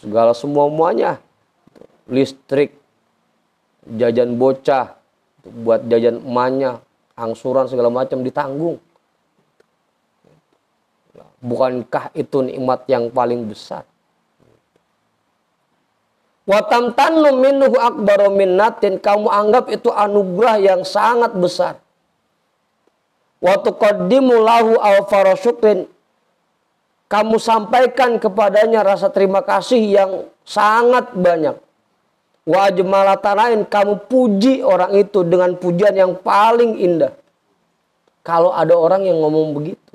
Segala semuanya, listrik, jajan bocah, buat jajan emaknya, angsuran segala macam ditanggung. Bukankah itu nikmat yang paling besar? Wa tamtannu minhu akbaru minnatin, kamu anggap itu anugerah yang sangat besar. Wa tuqaddimu lahu awfara syukrin, kamu sampaikan kepadanya rasa terima kasih yang sangat banyak. Wa ajmala tanain, kamu puji orang itu dengan pujian yang paling indah. Kalau ada orang yang ngomong begitu,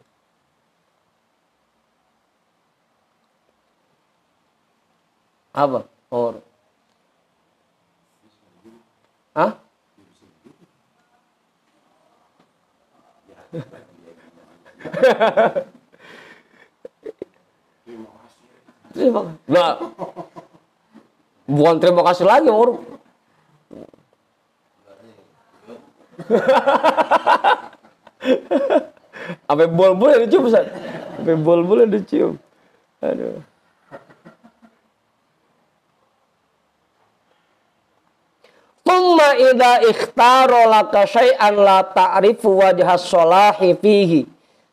apa? Hah? Nah, bukan terima kasih lagi, Mur. Sampai bol-bol yang dicium, Ustaz. Sampai bol-bol yang dicium. Aduh. Thumma idza ikhtara laka syai'an la ta'rifu wajhas sholahi fihi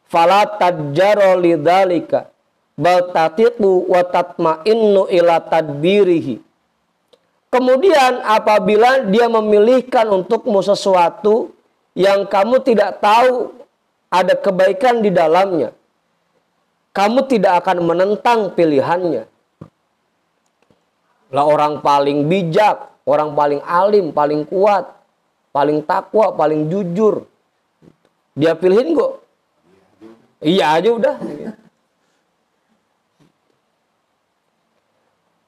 fala tajjara lidzalika bal tatiqu wa tatma'innu ila tadbirihi. Kemudian apabila dia memilihkan untukmu sesuatu yang kamu tidak tahu ada kebaikan di dalamnya, kamu tidak akan menentang pilihannya. Lah orang paling bijak, orang paling alim, paling kuat, paling takwa, paling jujur, dia pilihin kok. Iya aja udah.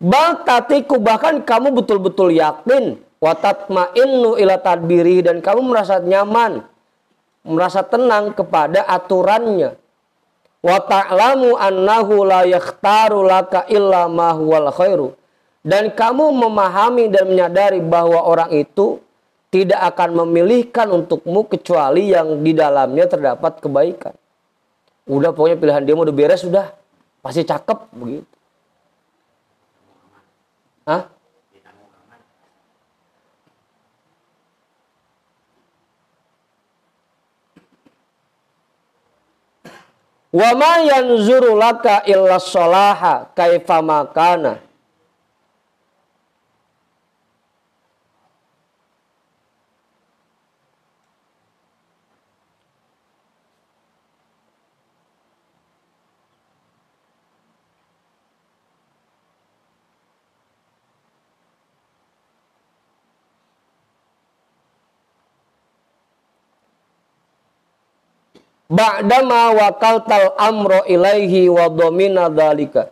Bal tatiku, bahkan kamu betul-betul yakin, wa tatma'innu ila tadbiri, dan kamu merasa nyaman, merasa tenang kepada aturannya. Wa ta'lamu annahu la yakhtaru laka illa ma huwal khairu, dan kamu memahami dan menyadari bahwa orang itu tidak akan memilihkan untukmu kecuali yang di dalamnya terdapat kebaikan. Udah pokoknya pilihan dia mau udah beres, udah pasti cakep begitu. Hah? Wa ma yanzuru laka illa sholaha kaifa makana. Ba'dama wakaltal amro ilaihi wa domina dzalika.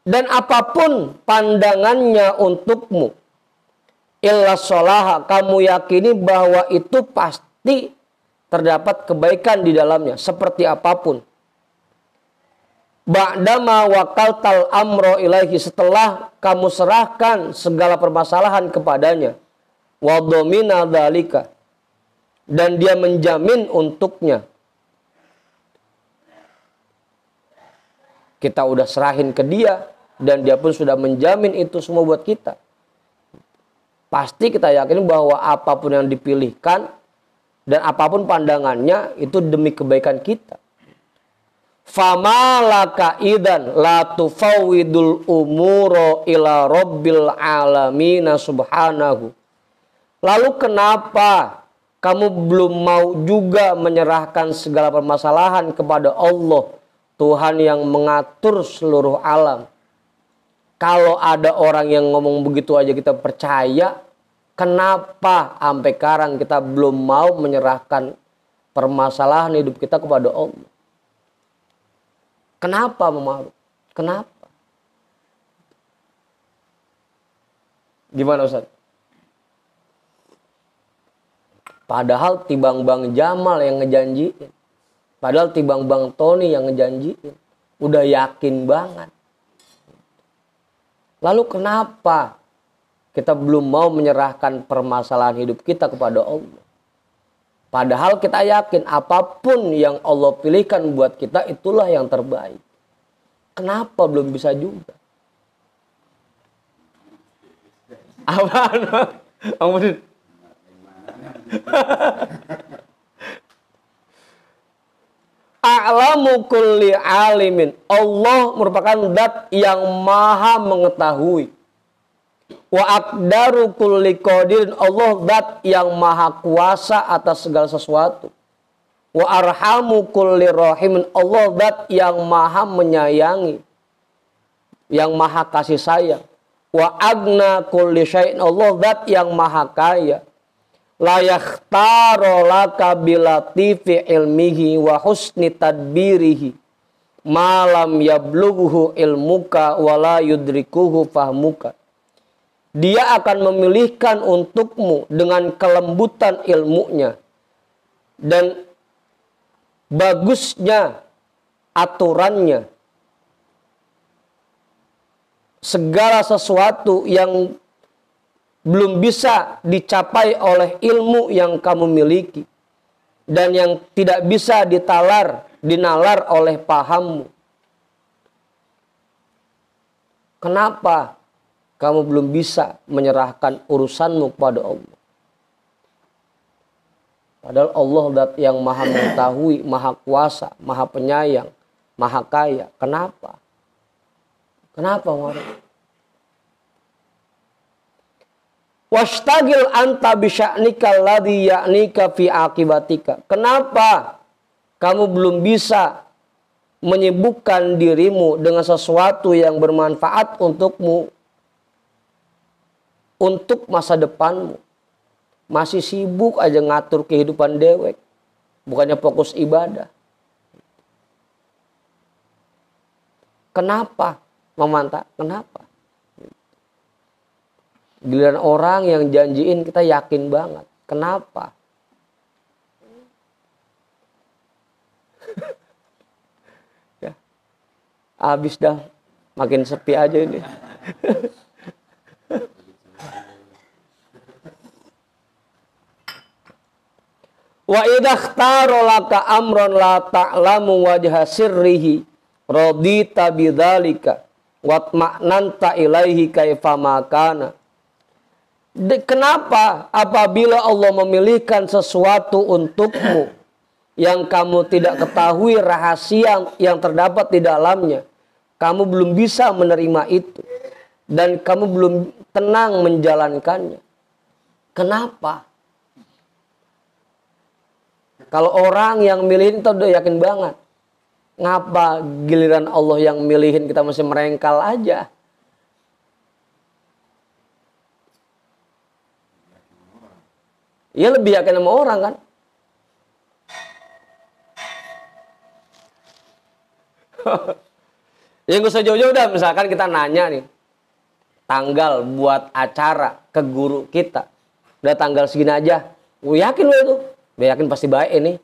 Dan apapun pandangannya untukmu, illa sholaha, kamu yakini bahwa itu pasti terdapat kebaikan di dalamnya, seperti apapun. Ba'dama wakaltal amro ilaihi, setelah kamu serahkan segala permasalahan kepadanya. Wa domina dzalika, dan dia menjamin untuknya. Kita udah serahin ke dia dan dia pun sudah menjamin itu semua buat kita. Pasti kita yakin bahwa apapun yang dipilihkan dan apapun pandangannya itu demi kebaikan kita. Fama laka idan la tufawwidul umuro ila rabbil alamin subhanahu. Lalu kenapa kamu belum mau juga menyerahkan segala permasalahan kepada Allah, Tuhan yang mengatur seluruh alam? Kalau ada orang yang ngomong begitu aja kita percaya, kenapa sampai sekarang kita belum mau menyerahkan permasalahan hidup kita kepada Allah? Kenapa, Mama? Kenapa? Gimana, Ustaz? Padahal tibang Bang Jamal yang ngejanjiin. Padahal tibang Bang Tony yang ngejanjiin. Udah yakin banget. Lalu kenapa kita belum mau menyerahkan permasalahan hidup kita kepada Allah? Padahal kita yakin apapun yang Allah pilihkan buat kita itulah yang terbaik. Kenapa belum bisa juga? Apaan? Ampun. A'lamu kulli alimin. Allah merupakan zat yang maha mengetahui. Wa aqdaru kulli qadirin. Allah zat yang maha kuasa atas segala sesuatu. Wa arhamu kulli rahimin. Allah zat yang maha menyayangi, yang maha kasih sayang. Wa agna kulli syai'in. Allah zat yang maha kaya. La yakhtaro laka bilatifi ilmihi wa husni tadbirihi malam yablughu ilmuka wa la yudrikuhu fahmuka. Dia akan memilihkan untukmu dengan kelembutan ilmunya dan bagusnya aturannya. Segala sesuatu yang belum bisa dicapai oleh ilmu yang kamu miliki dan yang tidak bisa dinalar oleh pahammu. Kenapa kamu belum bisa menyerahkan urusanmu kepada Allah? Padahal Allah yang maha mengetahui, maha kuasa, maha penyayang, maha kaya. Kenapa? Kenapa, Warung? Washtagil anta bisya'nika alladhi ya'nika fi akibatika. Kenapa kamu belum bisa menyibukkan dirimu dengan sesuatu yang bermanfaat untukmu, untuk masa depanmu? Masih sibuk aja ngatur kehidupan dewek, bukannya fokus ibadah. Kenapa, Mamanta? Kenapa? Giliran orang yang janjiin kita yakin banget. Kenapa? Ya, habis dah, makin sepi aja ini. Wa idakhtaro laka amron la ta'lamu wajha sirrihi radita bidzalika watma'nanta ilaihi kaifa makana. Kenapa apabila Allah memilihkan sesuatu untukmu yang kamu tidak ketahui rahasia yang terdapat di dalamnya, kamu belum bisa menerima itu dan kamu belum tenang menjalankannya? Kenapa? Kalau orang yang milihin itu udah yakin banget. Ngapa giliran Allah yang milihin kita masih merengkal aja? Ya lebih yakin sama orang kan. Yang gak usah jauh-jauh dah. Misalkan kita nanya nih, tanggal buat acara ke guru kita, udah tanggal segini aja. Gue yakin lo itu. Gue yakin pasti baik ini.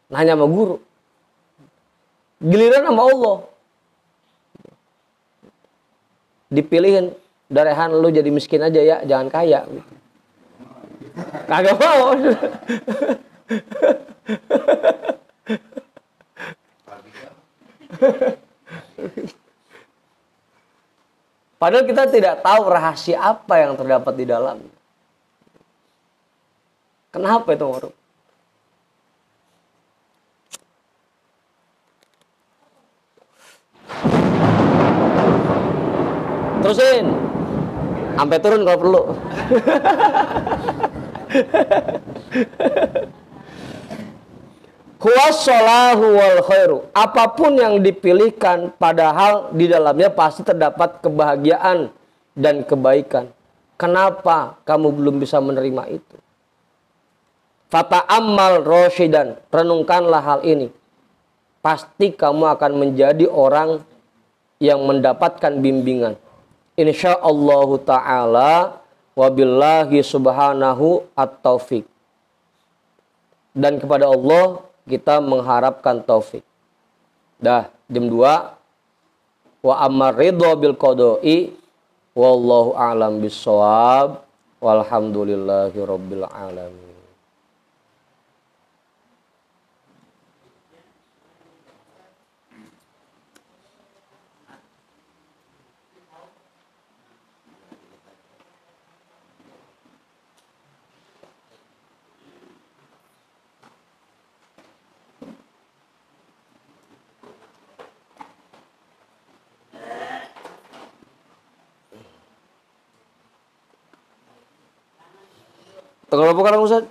Nanya sama guru. Giliran sama Allah. Dipilihin. Darehan lu jadi miskin aja ya, jangan kaya. Kagak mau. Padahal kita tidak tahu rahasia apa yang terdapat di dalamnya. Kenapa itu, Warung? Terusin. Sampai turun kalau perlu. Huwassalahu wal khairu. Apapun yang dipilihkan, padahal di dalamnya pasti terdapat kebahagiaan dan kebaikan. Kenapa kamu belum bisa menerima itu? Fata'ammal rosyidan. Renungkanlah hal ini. Pasti kamu akan menjadi orang yang mendapatkan bimbingan. Insyaallah ta'ala. Wabillahi subhanahu at-taufiq. Dan kepada Allah kita mengharapkan taufik. Dah jam 2. Wa ammar ridho bil qada'i wallahu a'lam bissawab. Walhamdulillahi rabbil alamin. Tengah apa kan Ustaz?